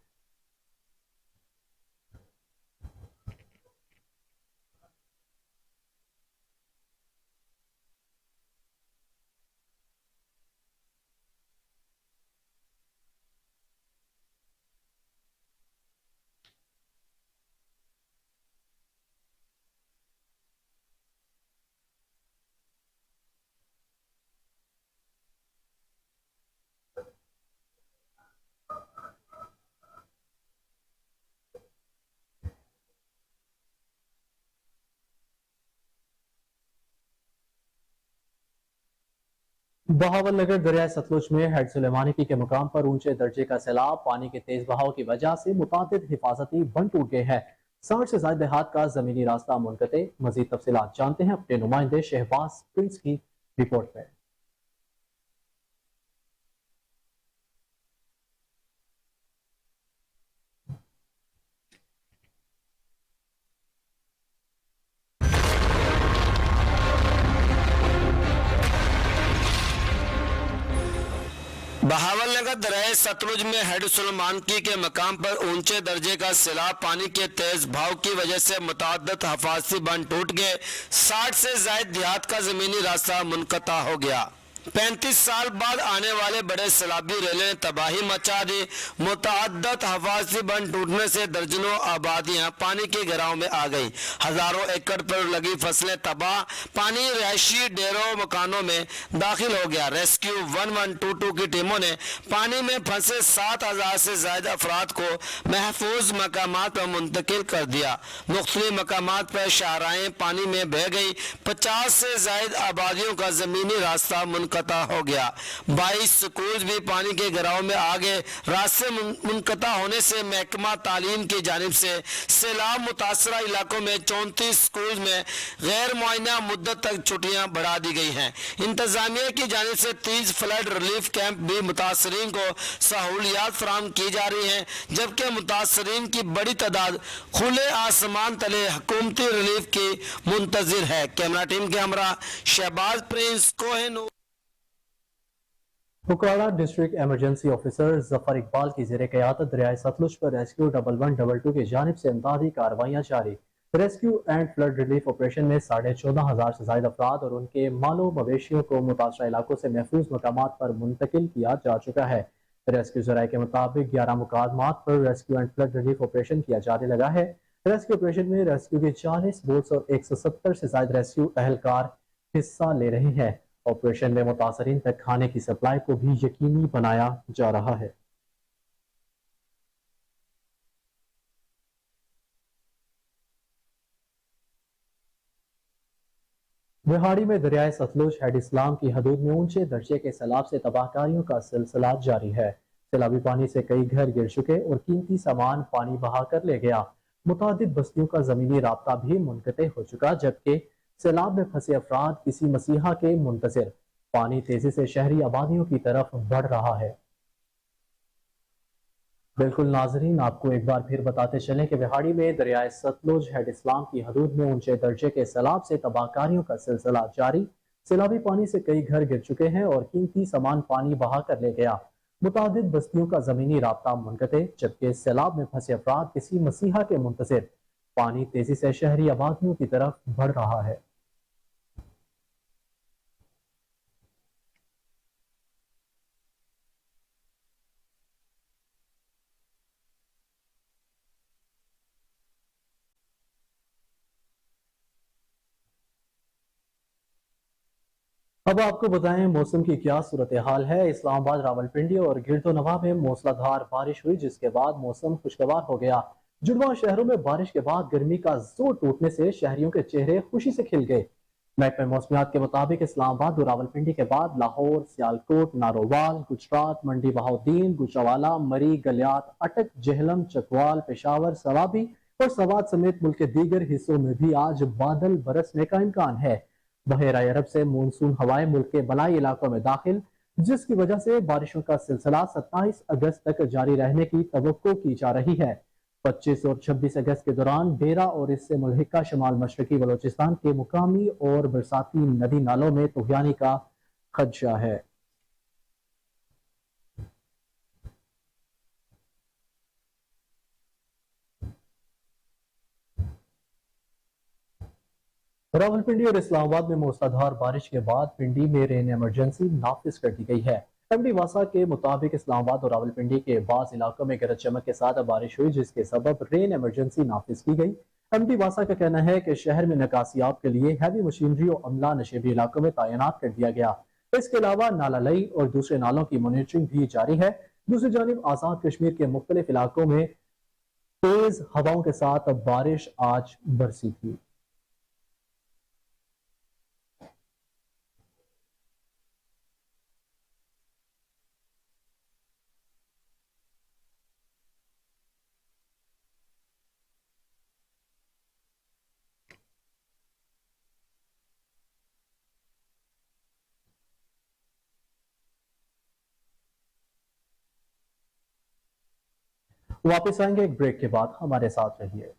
S1: बहावल नगर दरिया सतलुज में हेड सुलेमानिकी के मुकाम पर ऊंचे दर्जे का सैलाब, पानी के तेज बहाव की वजह से मुतादिद हिफाजती बंद टूट गए हैं। 60 से ज्यादा देहात का जमीनी रास्ता मुनक़ते। मजीद तफसीलात जानते हैं अपने नुमाइंदे शहबाज प्रिंस की रिपोर्ट में।
S2: बहावलनगर दरियाए सतलुज में हेड सुलेमानकी के मकाम पर ऊंचे दर्जे का सैलाब पानी के तेज बहाव की वजह से मुतअद्दिद हफाजती बंद टूट गए। 60 से ज्यादा देहात का जमीनी रास्ता मुनक़ता हो गया। 35 साल बाद आने वाले बड़े सैलाबी रेले ने तबाही मचा दी। मुतअद्दिद हफाजती बंद टूटने से दर्जनों आबादियां पानी के घेराव में आ गई। हजारों एकड़ पर लगी फसलें तबाह। पानी रिहायशी डेरों मकानों में दाखिल हो गया। रेस्क्यू 1122 की टीमों ने पानी में फंसे 7000 से ज्यादा अफराद को महफूज मकामात पर मुंतकिल कर दिया। मुख्तलिफ मकामात पर शाहराएं पानी में बह गई। 50 से ज्यादा आबादियों का जमीनी रास्ता मुनक़ता हो गया। 22 स्कूल भी पानी के घेराव में आ गए। रास्ते मुनक़ता होने से महकमा तालीम की जानिब से सैलाब मुतासरा इलाकों में 34 स्कूल में गैर मुआयना मुद्दत तक छुट्टियां बढ़ा दी गई हैं। इंतजामिया की जानिब से 30 फ्लड रिलीफ कैंप भी मुतासरीन को सहूलियात फराहम की जा रही हैं, जबकि मुतासरीन की बड़ी तादाद खुले आसमान तले हुकूमती रिलीफ की मुंतजिर है। कैमरा टीम के हमरा शहबाज प्रिंस कोहेन।
S1: Kupwara district emergency officer Zafar Iqbal की ज़ेरे क़यादत दरियाए सतलुज पर रेस्क्यू 1122 की जानिब से इमदादी कार्रवाइयाँ जारी। Rescue and flood relief operation में 14,500 से ज्यादा अफराद और उनके मालो मवेशियों को मुतासरा इलाकों से महफूज मकामात पर मुंतकिल किया जा चुका है। रेस्क्यू ज़राए के मुताबिक 11 मुकामात पर rescue and flood relief operation किया जाने लगा है। रेस्क्यू ऑपरेशन में रेस्क्यू के 40 बोट्स और 170 से ज्यादा रेस्क्यू एहलकार हिस्सा ले रहे हैं। ऑपरेशन में मुतासरीन तक खाने की सप्लाई को भी यकीनी बनाया जा रहा है। बिहाड़ी में दरियाए सतलुज हेड इस्लाम की हदूद में ऊंचे दर्जे के सैलाब से तबाहकारियों का सिलसिला जारी है। सैलाबी पानी से कई घर गिर चुके और कीमती सामान पानी बहा कर ले गया। मुतादिद बस्तियों का जमीनी राब्ता भी मुनक़ते हो चुका, जबकि सैलाब में फंसे अफराद किसी मसीहा के मुंतज़िर। पानी तेजी से शहरी आबादियों की तरफ बढ़ रहा है। बिल्कुल नाजरीन, आपको एक बार फिर बताते चलें कि बिहाड़ी में दरियाए सतलुज हेड इस्लाम की हदूद में ऊंचे दर्जे के सैलाब से तबाहकारियों का सिलसिला जारी। सैलाबी पानी से कई घर गिर चुके हैं और कीमती सामान पानी बहा कर ले गया। मुतादिद बस्तियों का जमीनी राब्ता मुनक़ते, जबकि सैलाब में फंसे अफराद किसी मसीहा के मुंतज़िर। पानी तेजी से शहरी आबादियों की तरफ बढ़ रहा है। अब आपको बताएं मौसम की क्या सूरत हाल है। इस्लामाबाद, रावलपिंडी और गिरदोनवा में मूसलाधार बारिश हुई, जिसके बाद मौसम खुशगवार हो गया। जुड़वा शहरों में बारिश के बाद गर्मी का जोर टूटने से शहरियों के चेहरे खुशी से खिल गए। महकमे मौसमियात के मुताबिक इस्लामाबाद और रावलपिंडी के बाद लाहौर, सियालकोट, नारोवाल, गुजरात, मंडी बहाउद्दीन, गुजरावाला, मरी, गलियात, अटक, जेहलम, चकवाल, पेशावर, सवाबी और सवात समेत मुल्क के दीगर हिस्सों में भी आज बादल बरसने का इम्कान है। बहेरा अरब से मानसून हवाएं मुल्क के बलाई इलाकों में दाखिल, जिसकी वजह से बारिशों का सिलसिला 27 अगस्त तक जारी रहने की तवक्को की जा रही है। 25 और 26 अगस्त के दौरान डेरा और इससे मुल्हिका शमाल मशरकी बलोचिस्तान के मुकामी और बरसाती नदी नालों में तुगयानी का खदशा है। रावलपिंडी और इस्लामाबाद में मूसलाधार बारिश के बाद पिंडी में रेन एमरजेंसी नाफिज कर दी गई है। एमडी वासा के मुताबिक इस्लामाबाद और रावलपिंडी के बाज़ इलाकों में गरज चमक के साथ बारिश हुई, जिसके सबब रेन एमरजेंसी नाफिज की गई। एमडी वासा का कहना है कि शहर में निकासियाब के लिए हैवी मशीनरी और अमला नशेबी इलाकों में तैनात कर दिया गया। इसके अलावा नाला लई और दूसरे नालों की मॉनिटरिंग भी जारी है। दूसरी जानिब आजाद कश्मीर के मुख्तलिफ इलाकों में तेज हवाओं के साथ बारिश आज बरसी थी। वापस आएंगे एक ब्रेक के बाद, हमारे साथ रहिए।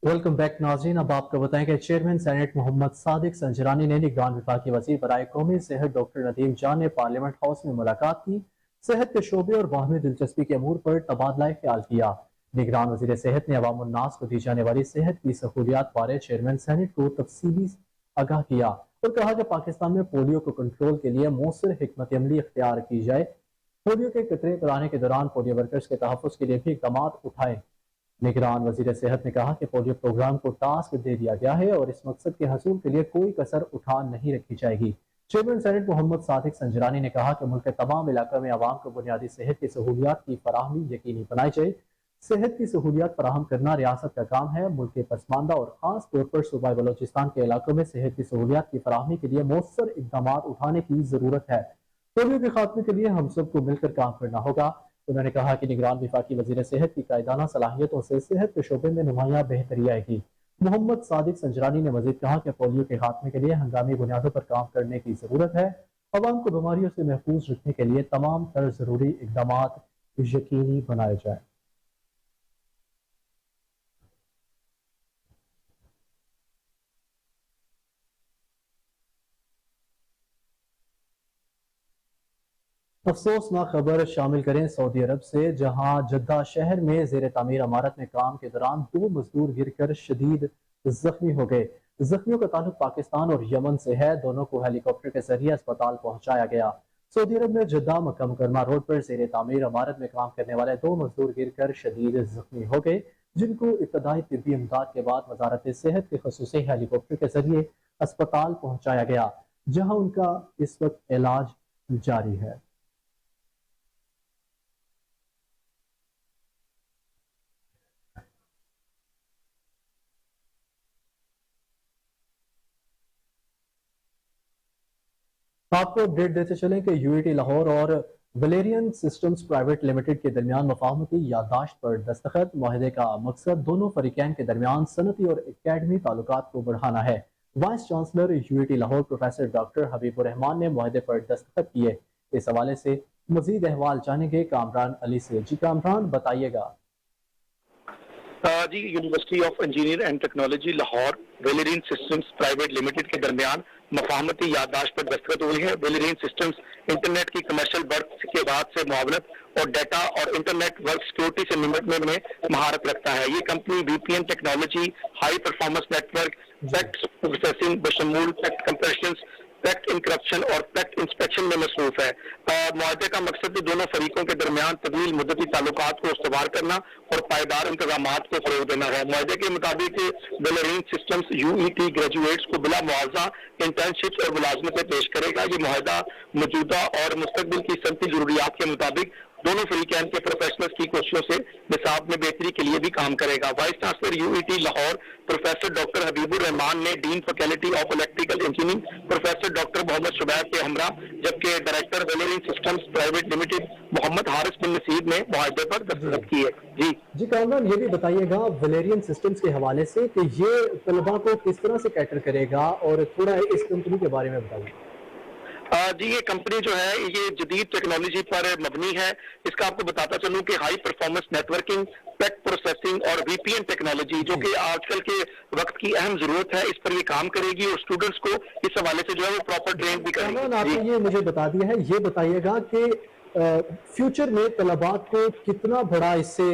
S1: वेलकम बैक नाज़रीन। अब आपको बताएं कि चेयरमैन सेनेट मोहम्मद सादिक संजरानी ने निगरान विफाकी वज़ीर बराए कौमी सेहत डॉक्टर नदीम जान ने पार्लियामेंट हाउस में मुलाकात की। सेहत के शोबे और बाहमी दिलचस्पी के अमूर पर तबादला ख्याल किया। निगरान वज़ीर सेहत ने अवाम उन्नास को दी जाने वाली सेहत की सहूलियात बारे चेयरमैन सेनेट को तफसीली आगाह किया और कहा कि पाकिस्तान में पोलियो को कंट्रोल के लिए मौसर हिकमत अमली इख्तियार की जाए। पोलियो के कतरे पिलाने के दौरान पोलियो वर्कर्स के तहफ़्फ़ुज़ के लिए भी इक़दाम उठाए। निगरान वज़ीर सेहत ने कहा कि पोलियो प्रोग्राम को टास्क दे दिया गया है और इस मकसद के हसूल के लिए कोई कसर उठा नहीं रखी जाएगी। चेयरमैन सेनेट मोहम्मद सादिक संजरानी ने कहा कि मुल्क के तमाम इलाकों में आवाम को बुनियादी सेहत की सहूलियात की फराहमी यकीनी बनाई जाए। सेहत की सहूलियात फराहम करना रियासत का काम है। मुल्क के पसमानदा और खास तौर पर सूबा बलोचिस्तान के इलाकों में सेहत की सहूलियात की फराहमी के लिए मौसर इक़दाम उठाने की जरूरत है। पोलियो के खात्मे के लिए हम सबको मिलकर काम करना होगा। उन्होंने कहा कि निगरान विफाकी वज़ीर सेहत की कायदाना सलाहियतों से सेहत के शोबे में नुमाया बेहतरी आएगी। मोहम्मद सादिक संजरानी ने मजीद कहा कि पोलियो के खात्मे के लिए हंगामी बुनियादों पर काम करने की जरूरत है। अवाम को बीमारियों से महफूज रखने के लिए तमाम तर जरूरी इकदाम यकीनी बनाए जाए। अफसोसनाक खबर शामिल करें सऊदी अरब से, जहां जद्दा शहर में जेर तामीर इमारत में काम के दौरान 2 मजदूर गिरकर शदीद जख्मी हो गए। जख्मियों का ताल्लुक पाकिस्तान और यमन से है। दोनों को हेलीकॉप्टर के जरिए अस्पताल पहुंचाया गया। सऊदी अरब में जद्दा मक्का मुकरमा रोड पर जेर तामीर इमारत में काम करने वाले 2 मजदूर गिरकर शदीद जख्मी हो गए, जिनको इब्तदाई तिब्बी इमदाद के बाद वजारत सेहत के खसूसी हेलीकॉप्टर के जरिए अस्पताल पहुंचाया गया, जहां उनका इस वक्त इलाज जारी है। आपको अपडेट देते चलें कि यूएटी लाहौर और वलेरियन सिस्टम्स प्राइवेट लिमिटेड के दरमियान मफाहमती याददाश्त पर दस्तखत। मुआहदे का मकसद दोनों फरीकैन के दरमियान सनती और एकेडमी ताल्लुकात को बढ़ाना है। Vice chancellor UAT Lahore professor doctor Habibur Rahman ने मुआहदे पर दस्तखत किए। इस हवाले से मजीद अहवाल जानेंगे कामरान अली से। जी कामरान, बताइएगा।
S3: जी, university of engineer and technology Lahore Valerian systems private limited के दरमियान मफाहमती याददाश्त पर दस्तखत हुई है। वेलेरियन सिस्टम्स इंटरनेट की कमर्शियल वर्क के बाद से मुआवनत और डाटा और इंटरनेट वर्क सिक्योरिटी से निपटने में महारत रखता है। ये company VPN technology, high performance network, packet processing बशमूल पैक्ट कंप्रेशन, पैक्ट इंक्रप्शन और पैक्ट इंस्पेक्शन में मसरूफ है। मुआहदे का मकसद भी दोनों फरीकों के दरमियान तवील मुद्दती ताल्लुकात को इस्तवार करना और पायदार इंतजामात को फरोग देना है। मुआहदे के मुताबिक वेलेरियन सिस्टम्स यूईटी ग्रेजुएट्स को बिला मुआवजा इंटर्नशिप्स और मुलाजमतें पेश करेगा। ये मुआहदा मौजूदा और मुस्तकबिल की सनती जरूरियात के मुताबिक दोनों फरीकैन के प्रोफेशनल्स की कोशिशों से निसाब में बेहतरी के लिए भी काम करेगा। Vice chancellor UET Lahore professor doctor Habibur Rahman ने dean faculty of electrical engineering professor doctor Mohammad Shubaib के हमरा, जबकि director Valerian systems private limited Mohammad Haris Bin Naseeb ने मुआहदे पर दस्तखत की है। जी
S1: कामरान, ये भी बताइएगा वेलेरियन सिस्टम्स के हवाले से कि ये तलबा को किस तरह से कैटर करेगा और थोड़ा इस कंपनी के बारे में बताइए।
S3: जी, ये कंपनी जो है ये जदीद टेक्नोलॉजी पर मबनी है। इसका आपको बताता चलूं कि high performance networking, packet processing और वीपीएन टेक्नोलॉजी जो कि आजकल के वक्त की अहम जरूरत है, इस पर ये काम करेगी और स्टूडेंट्स को इस हवाले से जो है वो प्रॉपर ट्रेन भी करेगी।
S1: आपने ये मुझे बता दिया है, ये बताइएगा कि फ्यूचर में तलबा को कितना बड़ा इससे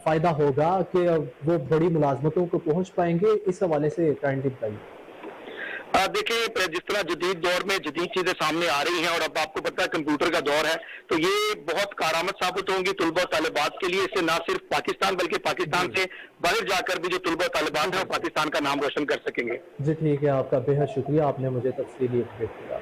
S1: फायदा होगा कि वो बड़ी मुलाजमतों को पहुंच पाएंगे, इस हवाले से काइंडली बताइए।
S3: देखिए, जिस तरह जदीद दौर में जदीद चीजें सामने आ रही हैं और अब आपको पता है कंप्यूटर का दौर है, तो ये बहुत कारआमद साबित होंगी तुलबा और तालिबात के लिए। इससे ना सिर्फ पाकिस्तान बल्कि पाकिस्तान से बाहर जाकर भी जो तुलबा और तालिबात है वो पाकिस्तान का नाम रोशन कर सकेंगे।
S1: जी ठीक है, आपका बेहद शुक्रिया, आपने मुझे तफसीली अपडेट किया।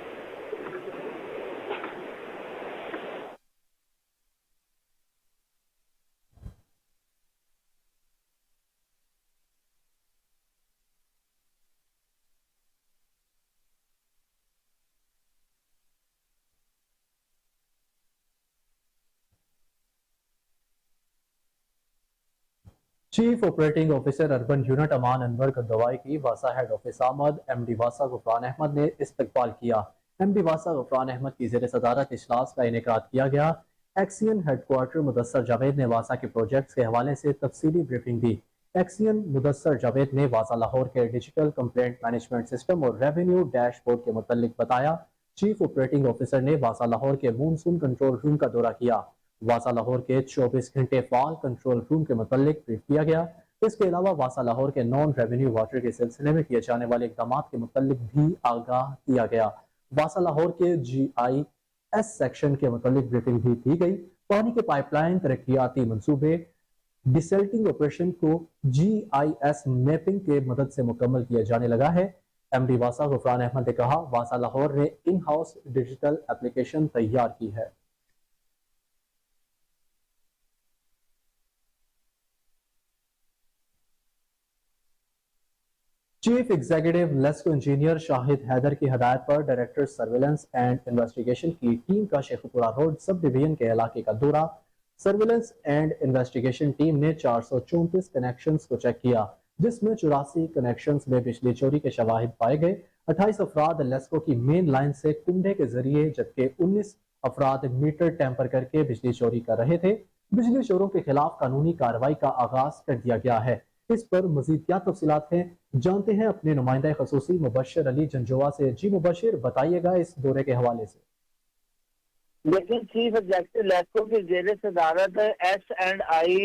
S1: Chief operating officer urban unit Aman Anwar Gaddwai की वासा हेड ऑफिस आमद एमडी वासा गफरान अहमद ने इस्तकबाल किया। एमडी वासा गफरान अहमद की ज़ेर सदारत इजलास का इनेकाद किया गया। एक्सियन हेडक्वार्टर मुदस्सर जावेद ने वासा के प्रोजेक्ट्स के हवाले से तफसीली ब्रीफिंग दी। एक्सियन मुदस्सर जावेद ने वासा लाहौर के डिजिटल कंप्लेंट मैनेजमेंट सिस्टम और रेवेन्यू डैशबोर्ड के मुतल्लिक बताया। चीफ ऑपरेटिंग ऑफिसर ने वासा लाहौर के मॉनसून कंट्रोल रूम का दौरा किया। वासा लाहौर के 24 घंटे फाल कंट्रोल रूम के मुतल्लिक ब्रीफ किया गया। इसके अलावा वासा लाहौर के नॉन रेवेन्यू वाटर के सिलसिले में किए जाने वाले इकदाम के मुतल्लिक भी आगाह किया गया। वासा लाहौर के GIS सेक्शन के मुतल्लिक ब्रीफिंग भी दी गई। पानी के पाइपलाइन तरक्याती मंसूबे डिसल्टिंग ऑपरेशन को GIS मैपिंग के मदद से मुकम्मल किया जाने लगा है। MD वासा गुफरान अहमद ने कहा, वासा लाहौर ने इन हाउस डिजिटल एप्लीकेशन तैयार की है। Chief executive LESCO engineer Shahid Haider की हदायत पर डायरेक्टर सर्विलेंस एंड इन्वेस्टिगेशन की टीम का शेखुपुरा रोड सब डिवीजन के इलाके का दौरा। सर्विलेंस एंड इन्वेस्टिगेशन टीम ने 434 कनेक्शंस को चेक किया, जिसमें 84 कनेक्शंस में बिजली चोरी के शवाहिद पाए गए। 28 अफराद लेस्को की मेन लाइन से कुंडे के जरिए, जबकि 19 अफराद मीटर टेम्पर करके बिजली चोरी कर रहे थे। बिजली चोरों के खिलाफ कानूनी कार्रवाई का आगाज कर दिया गया है। इस पर मजीद क्या तफसीलात हैं, जानते हैं अपने नुमाइंदा खसूसी मुबश्शिर अली जंजोवा से। जी मुबश्शिर, बताइएगा इस दौरे के हवाले से।
S4: लेकिन चीफ एग्जीक्यूटिव लेस्को की जेर सदारत S&I,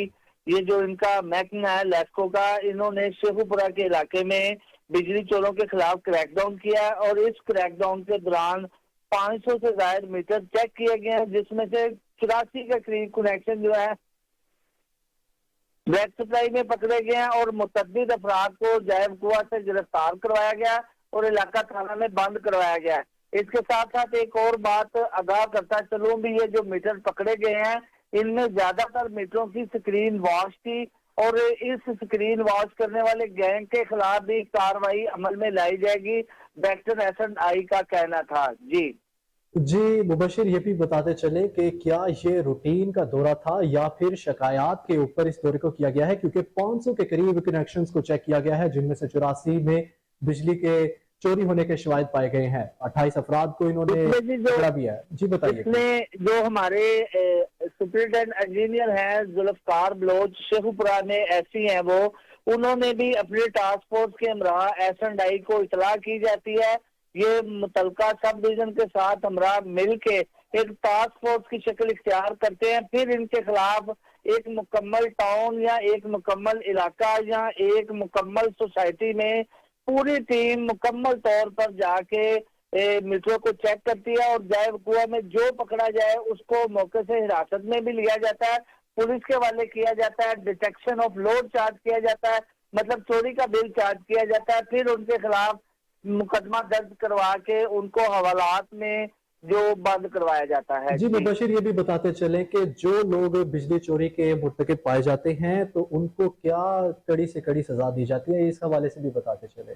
S4: ये जो इनका महकमा है लेस्को का, इन्होंने शेखुपुरा के इलाके में बिजली चोरों के खिलाफ क्रैकडाउन किया और इस क्रैकडाउन के दौरान 500 से ज्यादा मीटर चेक किए गए हैं, जिसमें से 84 के करीब कनेक्शन जो है ब्लैक सप्लाई में पकड़े गए हैं और मुतअद्दिद अफराद को जायब कुआ से गिरफ्तार करवाया गया और इलाका थाना में बंद करवाया गया। इसके साथ साथ एक और बात आगाह करता चलूं भी, ये जो मीटर पकड़े गए हैं इनमें ज्यादातर मीटरों की स्क्रीन वॉश थी और इस स्क्रीन वॉश करने वाले गैंग के खिलाफ भी कार्रवाई अमल में लाई जाएगी, डायरेक्टर S&I का कहना था। जी
S1: मुबश्शिर, ये भी बताते चले कि क्या ये रूटीन का दौरा था या फिर शिकायत के ऊपर इस दौरे को किया गया है, क्योंकि 500 के करीब कनेक्शंस को चेक किया गया है, जिनमें से 84 में बिजली के चोरी होने के शवाहिद पाए गए हैं। 28 अफराद को इन्होंने पकड़ा भी है। जी बताइए।
S4: इसमें जो हमारे सुपरिटेंडेंट इंजीनियर हैं जुल्फकार बलोच शेखुपुरा में ऐसी हैं, वो उन्होंने भी अपने टास्क फोर्स के हमरा S&I को इतला की जाती है। ये मुतलका सब डिवीजन के साथ हमरा मिल के एक टास्क फोर्स की शक्ल इख्तियार करते हैं, फिर इनके खिलाफ एक मुकम्मल टाउन या एक मुकम्मल इलाका या एक मुकम्मल सोसाइटी में पूरी टीम मुकम्मल तौर पर जाके मीटरों को चेक करती है और जायब कुआ में जो पकड़ा जाए उसको मौके से हिरासत में भी लिया जाता है, पुलिस के हवाले किया जाता है, डिटेक्शन ऑफ लोड चार्ज किया जाता है, मतलब चोरी का बिल चार्ज किया जाता है, फिर उनके खिलाफ मुकदमा दर्ज करवा के उनको हवालात में जो बंद करवाया जाता है।
S1: जी मुबश्शिर, ये भी बताते चले कि जो लोग बिजली चोरी के मुर्तकिब पाए जाते हैं तो उनको क्या कड़ी से कड़ी सजा दी जाती है, इस हवाले से भी बताते चले।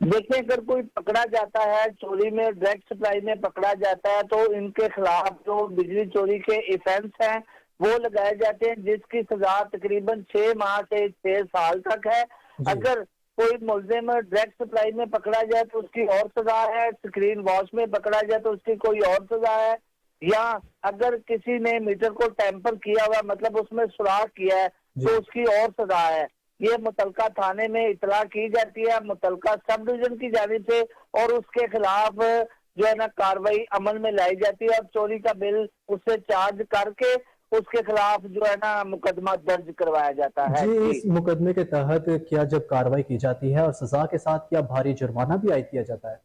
S4: देखिए, अगर कोई पकड़ा जाता है चोरी में, डायरेक्ट सप्लाई में पकड़ा जाता है, तो इनके खिलाफ जो बिजली चोरी के इफेंस हैं वो लगाए जाते हैं, जिसकी सजा तकरीबन 6 माह से 6 साल तक है। अगर कोई मुल्जिम डायरेक्ट सप्लाई में पकड़ा जाए तो उसकी और सजा है, स्क्रीन वॉश में पकड़ा जाए तो उसकी कोई और सजा है, या अगर किसी ने मीटर को टेम्पर किया हुआ मतलब उसमें सुराख किया है तो उसकी और सजा है। ये मुतलका थाने में इतला की जाती है मुतलका सब डिवीजन की जानिब से और उसके खिलाफ जो है ना कार्रवाई अमल में लाई जाती है और चोरी का बिल उससे चार्ज करके उसके खिलाफ जो है ना मुकदमा दर्ज करवाया जाता है।
S1: जी, इस मुकदमे के तहत क्या जब कार्रवाई की जाती है और सजा के साथ क्या भारी जुर्माना भी आयद किया जाता है?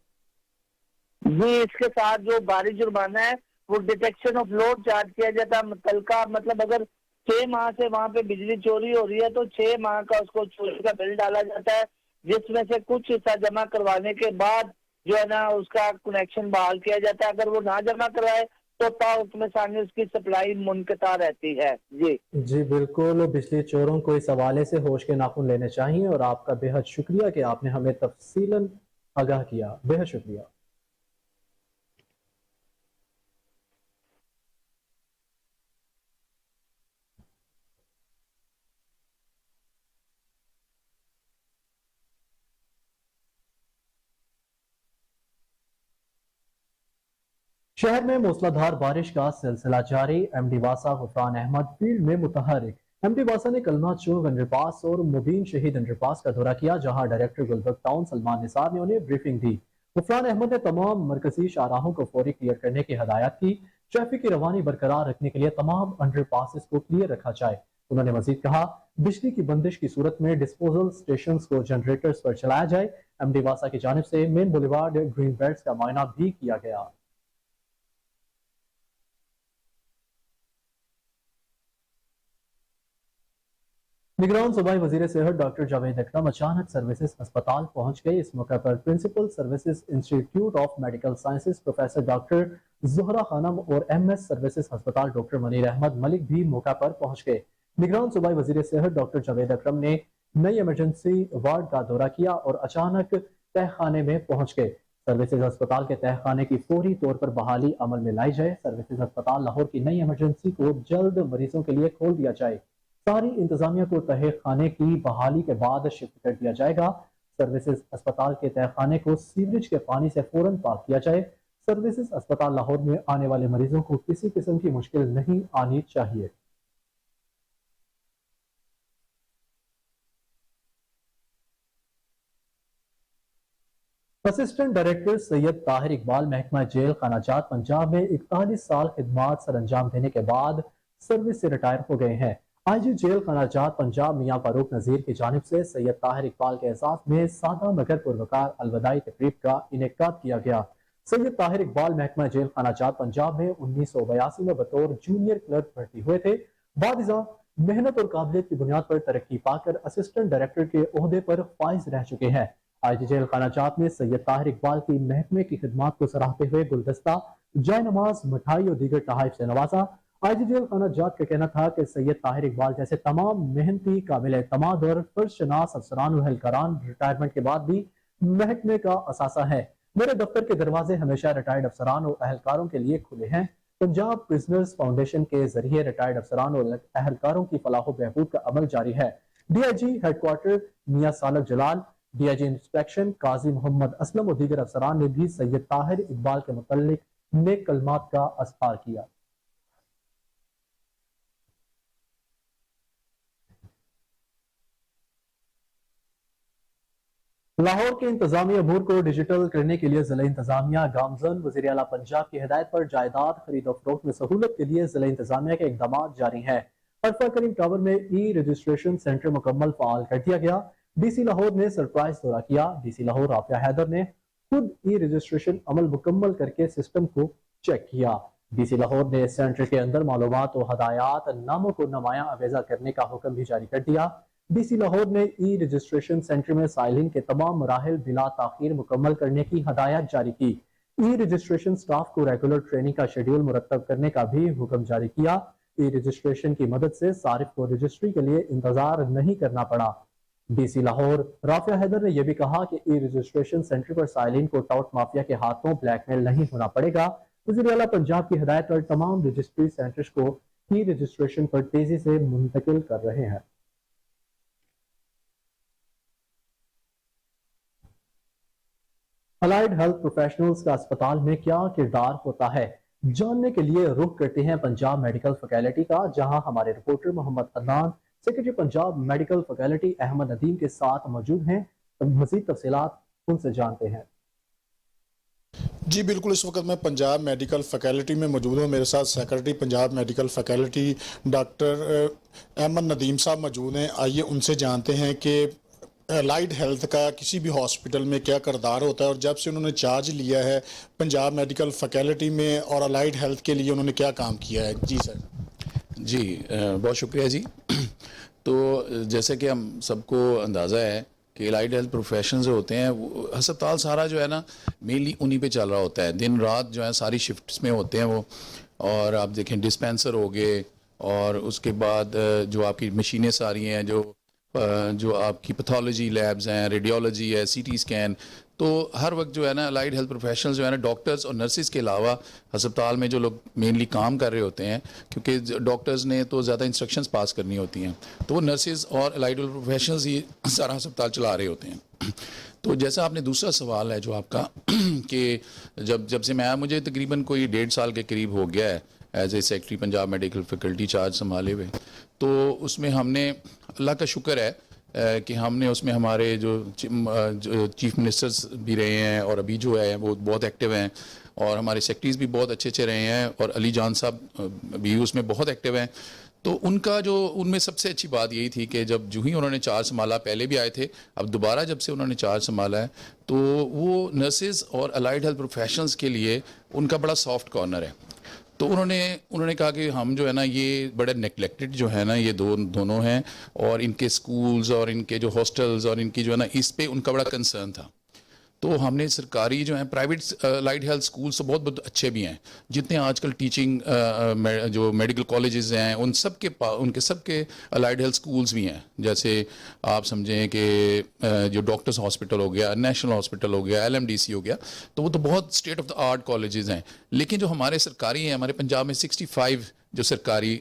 S4: जी, इसके साथ जो भारी जुर्माना है वो डिटेक्शन ऑफ लोड चार्ज किया जाता है मुतलका, मतलब अगर 6 माह से वहां पे बिजली चोरी हो रही है तो 6 माह का उसको चोरी का बिल डाला जाता है, जिसमें से कुछ हिस्सा जमा करवाने के बाद जो है ना उसका कनेक्शन बहाल किया जाता है। अगर वो ना जमा करवाए तो उसमें सामने उसकी सप्लाई मुनक़ता रहती है। जी
S1: बिल्कुल, बिजली चोरों को इस हवाले से होश के नाखून लेने चाहिए और आपका बेहद शुक्रिया कि आपने हमें तफसीलन आगाह किया। बेहद शुक्रिया। शहर में मूसलाधार बारिश का सिलसिला जारी। MD वासा गुफरान अहमद फील्ड में मुतहरिक। एमडी वासा ने कलमा चौक अंडरपास और मुबीन शहीद अंडरपास का दौरा किया, जहां डायरेक्टर गुलबर्ग टाउन सलमान निसार ने उन्हें ब्रीफिंग दी। गुफरान अहमद ने तमाम मरकजी शाहराहों को फौरी क्लियर करने की हदायत की। ट्रैफिक की रवानी बरकरार रखने के लिए तमाम अंडरपासेस को क्लियर रखा जाए। उन्होंने मजीद कहा, बिजली की बंदिश की सूरत में डिस्पोजल स्टेशन को जनरेटर्स पर चलाया जाए। एमडी वासा की जानिब से मेन बुलेवार्ड ग्रीन बेल्ट का मुआयना भी किया गया। निगरान सूबाई वजीर सेहत डॉक्टर जावेद अकरम अचानक सर्विसेज अस्पताल पहुंच गए। इस मौके पर principal services institute of medical sciences professor doctor Zohra Khanum और एमएस सर्विसेज अस्पताल डॉक्टर मनीर अहमद मलिक भी मौका पर पहुंच गए। निगरान सूबाई वजीर सेहत डॉक्टर जावेद अकरम ने नई इमरजेंसी वार्ड का दौरा किया और अचानक तहखाने में पहुंच गए। सर्विसेज अस्पताल के तहखाने की फौरी तौर पर बहाली अमल में लाई जाए। सर्विसेज अस्पताल लाहौर की नई इमरजेंसी को जल्द मरीजों के लिए खोल दिया जाए। सारी इंतजामिया को तहखाने की बहाली के बाद शिफ्ट कर दिया जाएगा। सर्विसेज अस्पताल के तहखाने को सीवरेज के पानी से फौरन पाक किया जाए। सर्विसेज अस्पताल लाहौर में आने वाले मरीजों को किसी किस्म की मुश्किल नहीं आनी चाहिए। असिस्टेंट डायरेक्टर सैयद ताहिर इकबाल महकमा जेल खानाजात पंजाब में 41 साल खिदमात सर अंजाम देने के बाद सर्विस से रिटायर हो गए हैं। आईजी जेल खानाजात पंजाब मियां फारूक नजीर की जानिब से सैयद ताहिर इकबाल के एहसास में सादा मगर पुरवकार अलविदाई तकरीब का इनेकाद किया गया। सैयद ताहिर इकबाल महकमा जेल खानाजात पंजाब में 1982 में बतौर जूनियर क्लर्क भर्ती हुए थे। बाद मेहनत और काबिलियत की बुनियाद पर तरक्की पाकर असिस्टेंट डायरेक्टर के ओहदे पर फाइज रह चुके हैं। आईजी जेल खानाजात में सैयद ताहिर इकबाल की महकमे की खिदमात को सराहते हुए गुलदस्ता, जाय नमाज, मिठाई और दीगर तहाइफ से नवाजा। आईजी जेल खानाजात का कहना था कि सैयद ताहिर इकबाल जैसे तमाम मेहनती, काबिल एतमाद और फर्शनास अफसरान और एहलकारान रिटायरमेंट के बाद भी महकमे का असासा है। मेरे दफ्तर के दरवाजे हमेशा रिटायर्ड अफसरान और एहलकारों के लिए खुले हैं। पंजाब प्रिजनर्स फाउंडेशन के जरिए रिटायर्ड अफसरान और एहलकारों की फलाह बहबूद का अमल जारी है। डीआईजी हेडक्वार्टर मियां सालक जलाल, डीआईजी इंस्पेक्शन काजी मोहम्मद असलम और दीगर अफसरान ने भी सैयद ताहिर इकबाल के मुतल्लिक नेक कलमात का अस्हार किया। लाहौर के इंतजामी अमूर को डिजिटल करने के लिए जिला इंतजामिया गामजन वज़ीर आला पंजाब की हिदायत पर जायदाद खरीद और फरोख्त में सहूलत के लिए जिला इंतजामिया के इकदाम जारी हैं। अरफा करीम टावर में ई रजिस्ट्रेशन सेंटर मुकम्मल फाल कर दिया गया। डीसी लाहौर ने सरप्राइज दौरा किया। डीसी लाहौर राफिया हैदर ने खुद ई रजिस्ट्रेशन अमल मुकम्मल करके सिस्टम को चेक किया। डीसी लाहौर ने सेंटर के अंदर मालूमात और हदायत नामों को नुमाया अवेजा करने का हुक्म भी जारी कर दिया। डीसी लाहौर ने ई रजिस्ट्रेशन सेंटर में साइलिन के तमाम मराहिल बिला ताखीर मुकम्मल करने की हदायत जारी की। ई रजिस्ट्रेशन स्टाफ को रेगुलर ट्रेनिंग का शेड्यूल मुरतब करने का भी हुक्म जारी किया। ई रजिस्ट्रेशन की मदद से सारिफ को रजिस्ट्री के लिए इंतजार नहीं करना पड़ा। डीसी लाहौर राफिया हैदर ने यह भी कहा कि ई रजिस्ट्रेशन सेंटर पर साइलिन को टाउट माफिया के हाथों ब्लैकमेल नहीं होना पड़ेगा। वज़ीर आला पंजाब की हिदायत पर तमाम रजिस्ट्री सेंटर्स को ई रजिस्ट्रेशन पर तेजी से मुंतकिल कर रहे हैं। अलाइड हेल्थ प्रोफेशनल्स का अस्पताल में क्या किरदार होता है, जानने के लिए रुख करते हैं पंजाब मेडिकल फैकल्टी का, जहां हमारे reporter Muhammad Adnan secretary Punjab medical faculty Ahmad Nadeem के साथ मौजूद हैं। मज़ीद तफसीलात उनसे जानते हैं।
S5: जी बिल्कुल, इस वक्त मैं पंजाब मेडिकल फैकल्टी में मौजूद हूँ। मेरे साथ secretary Punjab medical faculty doctor Ahmad Nadeem साहब मौजूद हैं। आइए उनसे जानते हैं कि अलाइड हेल्थ का किसी भी हॉस्पिटल में क्या किरदार होता है और जब से उन्होंने चार्ज लिया है पंजाब मेडिकल फैकल्टी में और अलाइड हेल्थ के लिए उन्होंने क्या काम किया है। जी सर।
S6: जी बहुत शुक्रिया जी। तो जैसे कि हम सबको अंदाज़ा है कि अलाइड हेल्थ प्रोफेशन जो होते हैं वो अस्पताल सारा जो है ना मेनली उन्हीं पे चल रहा होता है। दिन रात जो है सारी शिफ्ट्स में होते हैं वो। और आप देखें डिस्पेंसर हो गए और उसके बाद जो आपकी मशीनें सारी हैं, जो आपकी पैथोलॉजी लैब्स हैं, रेडियोलॉजी है, सीटी स्कैन, تو ہر وقت جو ہے نا الائڈ ہیلتھ پروفیشنلز جو ہے نا ڈاکٹرز اور نرسز کے علاوہ ہسپتال میں جو لوگ مینلی کام کر رہے ہوتے ہیں، کیونکہ ڈاکٹرز نے تو زیادہ انسٹرکشنز پاس کرنی ہوتی ہیں، تو وہ نرسز اور الائڈ ہیلتھ پروفیشنلز ہی سارا ہسپتال چلا رہے ہوتے ہیں. تو جیسا آپ نے دوسرا سوال ہے جو آپ کا کہ جب سے مجھے تقریباً کوئی 1.5 سال کے قریب ہو گیا ہے as a secretary Punjab medical faculty charge سنبھالے ہوئے، تو اس میں ہم نے اللہ کا شکر ہے کہ ہم نے اس میں ہمارے جو چیف منسٹرز بھی رہے ہیں اور ابھی جو ہے وہ بہت ایکٹیو ہیں، اور ہمارے سیکرٹریز بھی بہت اچھے رہے ہیں، اور علی جان صاحب بھی اس میں بہت ایکٹیو ہیں. تو ان میں سب سے اچھی بات یہی تھی کہ جو ہی انہوں نے چارج سنبھالا، پہلے بھی آئے تھے، اب دوبارہ جب سے انہوں نے چارج سنبھالا ہے، تو وہ نرسز اور الائڈ ہیلتھ پروفیشنلز کے لیے ان کا بڑا سافٹ کارنر ہے. تو انہوں نے کہا کہ ہم جو ہے نا یہ بڑے نیگلیکٹڈ جو ہے نا یہ دونوں ہیں، اور ان کے سکولز اور ان کے جو ہاسٹلز اور ان کی جو ہے نا اس پہ ان کا بڑا کنسرن تھا. تو ہم نے سرکاری جو ہیں پرائیویٹ الائڈ ہیلتھ اسکولس تو بہت اچھے بھی ہیں، جتنے آج کل ٹیچنگ جو میڈیکل کالجز ہیں ان سب کے الائڈ ہیلتھ اسکولس بھی ہیں. جیسے آپ سمجھیں کہ جو ڈاکٹرز ہاسپٹل ہو گیا، نیشنل ہاسپٹل ہو گیا، LMDC ہو گیا، تو وہ تو بہت state of the art colleges ہیں. لیکن جو ہمارے سرکاری ہیں، ہمارے پنجاب میں 65 جو سرکاری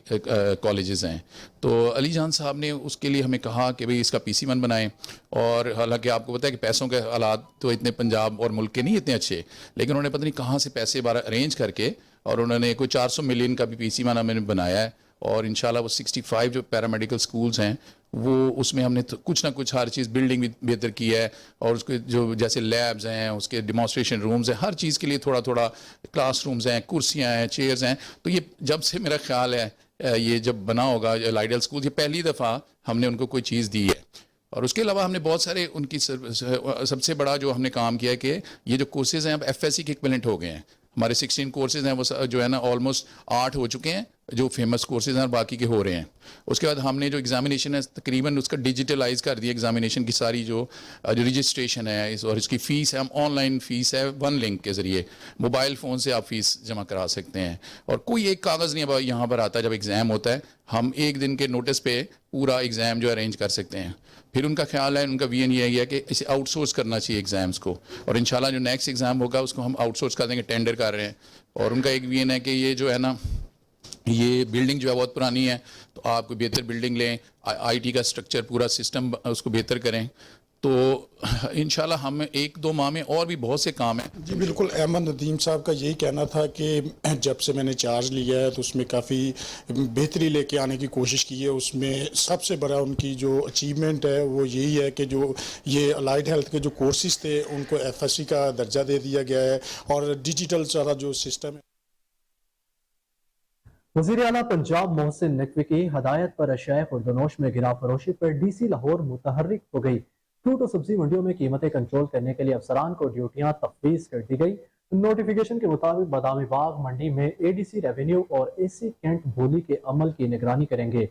S6: کالجز ہیں، تو علی جان صاحب نے اس کے لیے ہمیں کہا کہ بھئی اس کا PC1 بنائیں. اور حالانکہ آپ کو پتہ ہے کہ پیسوں کے حالات تو اتنے پنجاب اور ملک کے نہیں اتنے اچھے، لیکن انہوں نے پتہ نہیں کہاں سے پیسے ارینج کر کے، اور انہوں نے کوئی 400 ملین کا بھی PC1 ہمیں بنایا ہے. اور انشاءاللہ وہ 65 جو پیرامیڈیکل سکولز ہیں وہ اس میں ہم نے کچھ نہ کچھ ہر چیز بلڈنگ بھی بہتر کی ہے، اور اس کے جو جیسے لیبز ہیں، اس کے ڈیمانسٹریشن رومز ہیں، ہر چیز کے لیے تھوڑا کلاس رومز ہیں، کرسیاں ہیں، چیئرز ہیں. تو یہ جب سے میرا خیال ہے یہ جب بنا ہوگا الائڈ ہیلتھ اسکول، یہ پہلی دفعہ ہم نے ان کو کوئی چیز دی ہے. اور اس کے علاوہ ہم نے بہت سارے ان کی سب سے بڑا جو ہم نے کام کیا ہے کہ یہ جو کورسز ہیں اب FSC کے ایکویلنٹ ہو گئے ہیں. ہمارے 16 کورسز ہیں وہ جو ہے نا آلموسٹ 8 ہو چکے ہیں جو فیمس کورسز ہیں، اور باقی کے ہو رہے ہیں. اس کے بعد ہم نے جو ایگزامینیشن ہے تقریباً اس کا ڈیجیٹلائز کر دیا ایگزامینیشن کی ساری جو رجسٹریشن ہے، اور اس کی فیس ہے، ہم آن لائن فیس ہے 1 لنک کے ذریعے موبائل فون سے آپ فیس جمع کرا سکتے ہیں. اور کوئی ایک کاغذ نہیں اب یہاں پر آتا ہے. جب ایگزام ہوتا ہے ہم 1 دن کے نوٹس پہ پورا ایگزام جو ارینج کر سکتے ہیں. پھر ان کا خیال ہے، ان کا ویژن یہ ہے کہ اسے آؤٹ سورس کرنا چاہیے ایگزامس کو، اور انشاءاللہ جو نیکسٹ ایگزام ہوگا اس کو ہم آؤٹ سورس کر دیں گے، ٹینڈر کر رہے ہیں. اور ان کا ایک ویژن ہے کہ یہ جو ہے نا یہ بلڈنگ جو ہے بہت پرانی ہے، تو آپ کو بہتر بلڈنگ لیں، IT کا سٹرکچر پورا سسٹم اس کو بہتر کریں. تو انشاءاللہ ہم 1-2 ماہ میں اور بھی بہت سے کام ہیں.
S5: جی بالکل، احمد ندیم صاحب کا یہی کہنا تھا کہ جب سے میں نے چارج لیا ہے تو اس میں کافی بہتری لے کے آنے کی کوشش کی ہے. اس میں سب سے بڑا ان کی جو اچیومنٹ ہے وہ یہی ہے کہ جو یہ الائڈ ہیلتھ کے جو کورسز تھے ان کو FSC کا درجہ دے دیا گیا ہے، اور ڈیجیٹل سارا جو سسٹم ہے.
S1: وزیر اعلیٰ پنجاب محسن نقوی کی ہدایت پر اشیاء خوردونوش میں گرا فروشی پر DC لاہور متحرک ہو گئی. فروٹ اور سبزی منڈیوں میں قیمتیں کنٹرول کرنے کے لیے افسران کو ڈیوٹیاں تفویض کر دی گئی. نوٹیفیکیشن کے مطابق بادامی باغ منڈی میں ADC ریونیو اور AC کینٹ بولی کے عمل کی نگرانی کریں گے.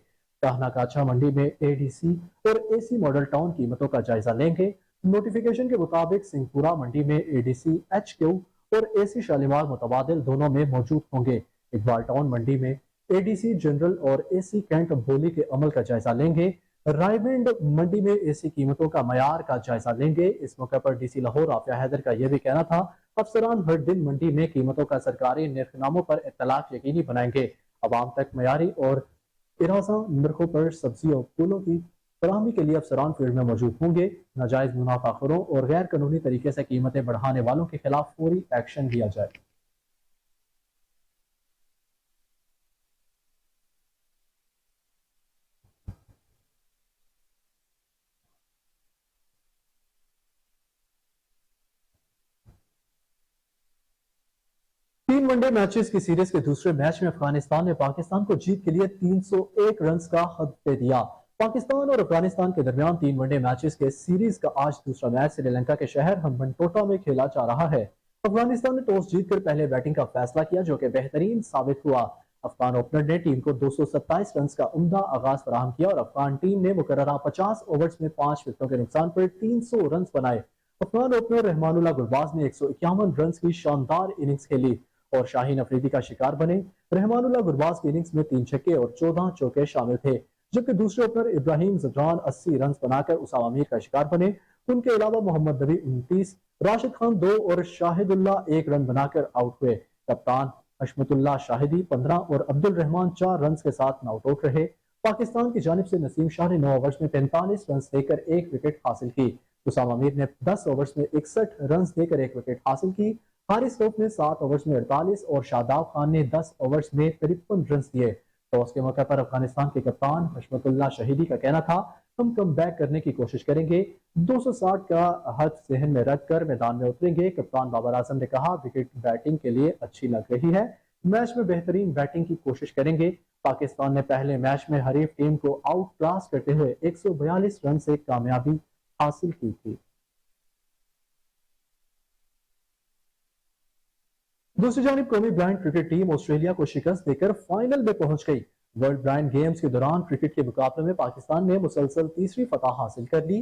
S1: کاہنا کاچھا منڈی میں ADC اور AC ماڈل ٹاؤن قیمتوں کا جائزہ لیں گے. نوٹیفیکیشن کے مطابق سنگھ پورہ منڈی میں ADC HQ اور AC شالیمار متبادل دونوں میں موجود ہوں گے. اقبال ٹاؤن منڈی میں ADC جنرل اور AC کینٹ بولی کے عمل کا جائزہ لیں گے. رائے بینڈ منڈی میں AC قیمتوں کا معیار کا جائزہ لیں گے. اس موقع پر DC لاہور عافیہ حیدر کا یہ بھی کہنا تھا افسران ہر دن منڈی میں قیمتوں کا سرکاری نرخ ناموں پر اطلاع یقینی بنائیں گے. عوام تک معیاری اور ارازاں نرخوں پر سبزی اور پھولوں کی فراہمی کے لیے افسران فیلڈ میں موجود ہوں گے. ناجائز منافع خوروں اور غیر قانونی طریقے سے قیمتیں بڑھانے والوں کے خلاف فوری ایکشن لیا جائے. تین ون ڈے میچز کی سیریز کے دوسرے میچ میں افغانستان نے پاکستان کو جیت کے لیے 301 رنز کا حد دے دیا. پاکستان اور افغانستان کے درمیان 3 ون ڈے میچز کے سیریز کا آج دوسرا میچ سری لنکا کے شہر ہمبنٹوٹا میں کھیلا جا رہا ہے. افغانستان نے ٹاس جیت کر پہلے بیٹنگ کا فیصلہ کیا جو کہ بہترین ثابت ہوا. افغان اوپنر نے ٹیم کو 227 رنز کا عمدہ آغاز فراہم کیا اور افغان ٹیم نے مقررہ 50 اوورز میں 5 وکٹوں کے نقصان پر 300 رنز بنائے. افغان اوپنر رحمان اللہ گلباز نے 151 رنز کی شاندار اننگز کھیلی اور شاہین افریدی کا شکار بنے. رحمان اللہ گلباز کی اننگز میں 3 چھکے اور 14 چوکے شامل تھے، جبکہ دوسرے اوپنر ابراہیم زدران 80 رنز بنا کر اسامہ میر کا شکار بنے. उनके अलावा मोहम्मद नबी 29, राशिद खान 2 और शाहिदुल्ला 1 रन बनाकर आउट हुए। कप्तान हशमतुल्लाह शाहिदी 15 और अब्दुल रहमान 4 रन के साथ नॉट आउट रहे। पाकिस्तान की जानिब से नसीम शाह ने 9 ओवर्स में 45 रन देकर 1 विकेट हासिल की। उसामा मीर ने 10 ओवर्स में 61 रन देकर 1 विकेट हासिल की। हारिस रऊफ ने 7 ओवर्स में 48 और शादाब खान ने 10 ओवर्स में 53 रन दिए। टॉस के मौके पर अफगानिस्तान के कप्तान हशमतुल्लाह शहीदी का कहना था, हम कम बैक करने की कोशिश करेंगे, 260 का हद जहन में रखकर मैदान में उतरेंगे। कप्तान बाबर आजम ने कहा, विकेट बैटिंग के लिए अच्छी लग रही है, मैच में बेहतरीन बैटिंग की कोशिश करेंगे। पाकिस्तान ने पहले मैच में हरीफ टीम को आउट क्लास करते हुए 142 रन से कामयाबी हासिल की थी। दूसरी जानिब कौमी ब्लाइंड क्रिकेट टीम ऑस्ट्रेलिया को शिकस्त देकर फाइनल में पहुंच गई। वर्ल्ड ब्लाइंड गेम्स के दौरान क्रिकेट के मुकाबले में पाकिस्तान ने मुसलसल तीसरी फतह हासिल कर ली।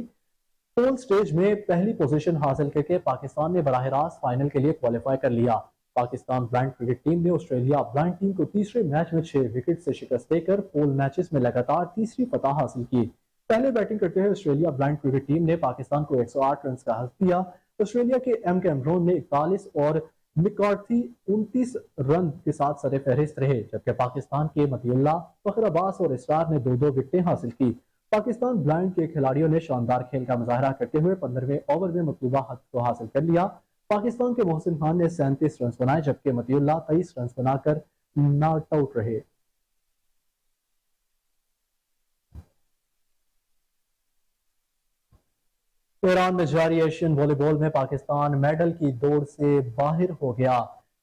S1: पोल स्टेज में पहली पोजीशन हासिल करके पाकिस्तान ने बराह रास्त फाइनल के लिए क्वालिफाई कर लिया। पाकिस्तान ब्लाइंड क्रिकेट टीम ने ऑस्ट्रेलिया ब्लाइंड टीम को तीसरे मैच में 6 विकेट से शिकस्त देकर पोल मैचेस में लगातार तीसरी फतह हासिल की। पहले बैटिंग करते हुए ऑस्ट्रेलिया ब्लाइंड क्रिकेट टीम ने पाकिस्तान को 108 रन का हक दिया। ऑस्ट्रेलिया के एम कैमरून ने 41 और मिकार्थी 29 रन के साथ सरे फहरिस्त रहे, जबकि पाकिस्तान के मतीउल्लाह, फखर अब्बास और इसरार ने 2-2 विकेटें हासिल की। पाकिस्तान ब्लाइंड के खिलाड़ियों ने शानदार खेल का मुजाहरा करते हुए 15वें ओवर में मतलूबा हद को हासिल कर लिया। पाकिस्तान के मोहसिन खान ने 37 रन बनाए, जबकि मतीउल्लाह 23 रन बनाकर नॉट आउट रहे। ईरान में जारी एशियन वॉलीबॉल में पाकिस्तान मेडल की दौड़ से बाहर हो गया।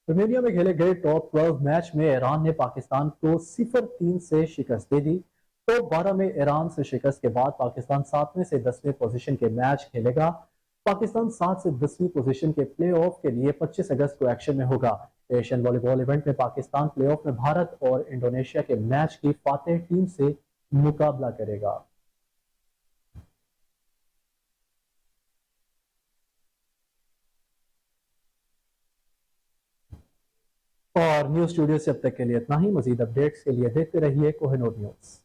S1: रोमेनिया में खेले गए टॉप 12 मैच में ईरान ने पाकिस्तान को 0-3 से शिकस्त दे दी। टॉप 12 में ईरान से शिकस्त के बाद पाकिस्तान 7वें से 10वें पोजीशन के मैच खेलेगा। पाकिस्तान 7 से 10वीं पोजीशन के प्ले ऑफ के लिए 25 अगस्त को एक्शन में होगा। एशियन वॉलीबॉल इवेंट में पाकिस्तान प्ले ऑफ में भारत और इंडोनेशिया के मैच की फातेह टीम से मुकाबला करेगा। और न्यूज स्टूडियो से अब तक के लिए इतना ही। मजीद अपडेट्स के लिए देखते रहिए कोहिनूर न्यूज।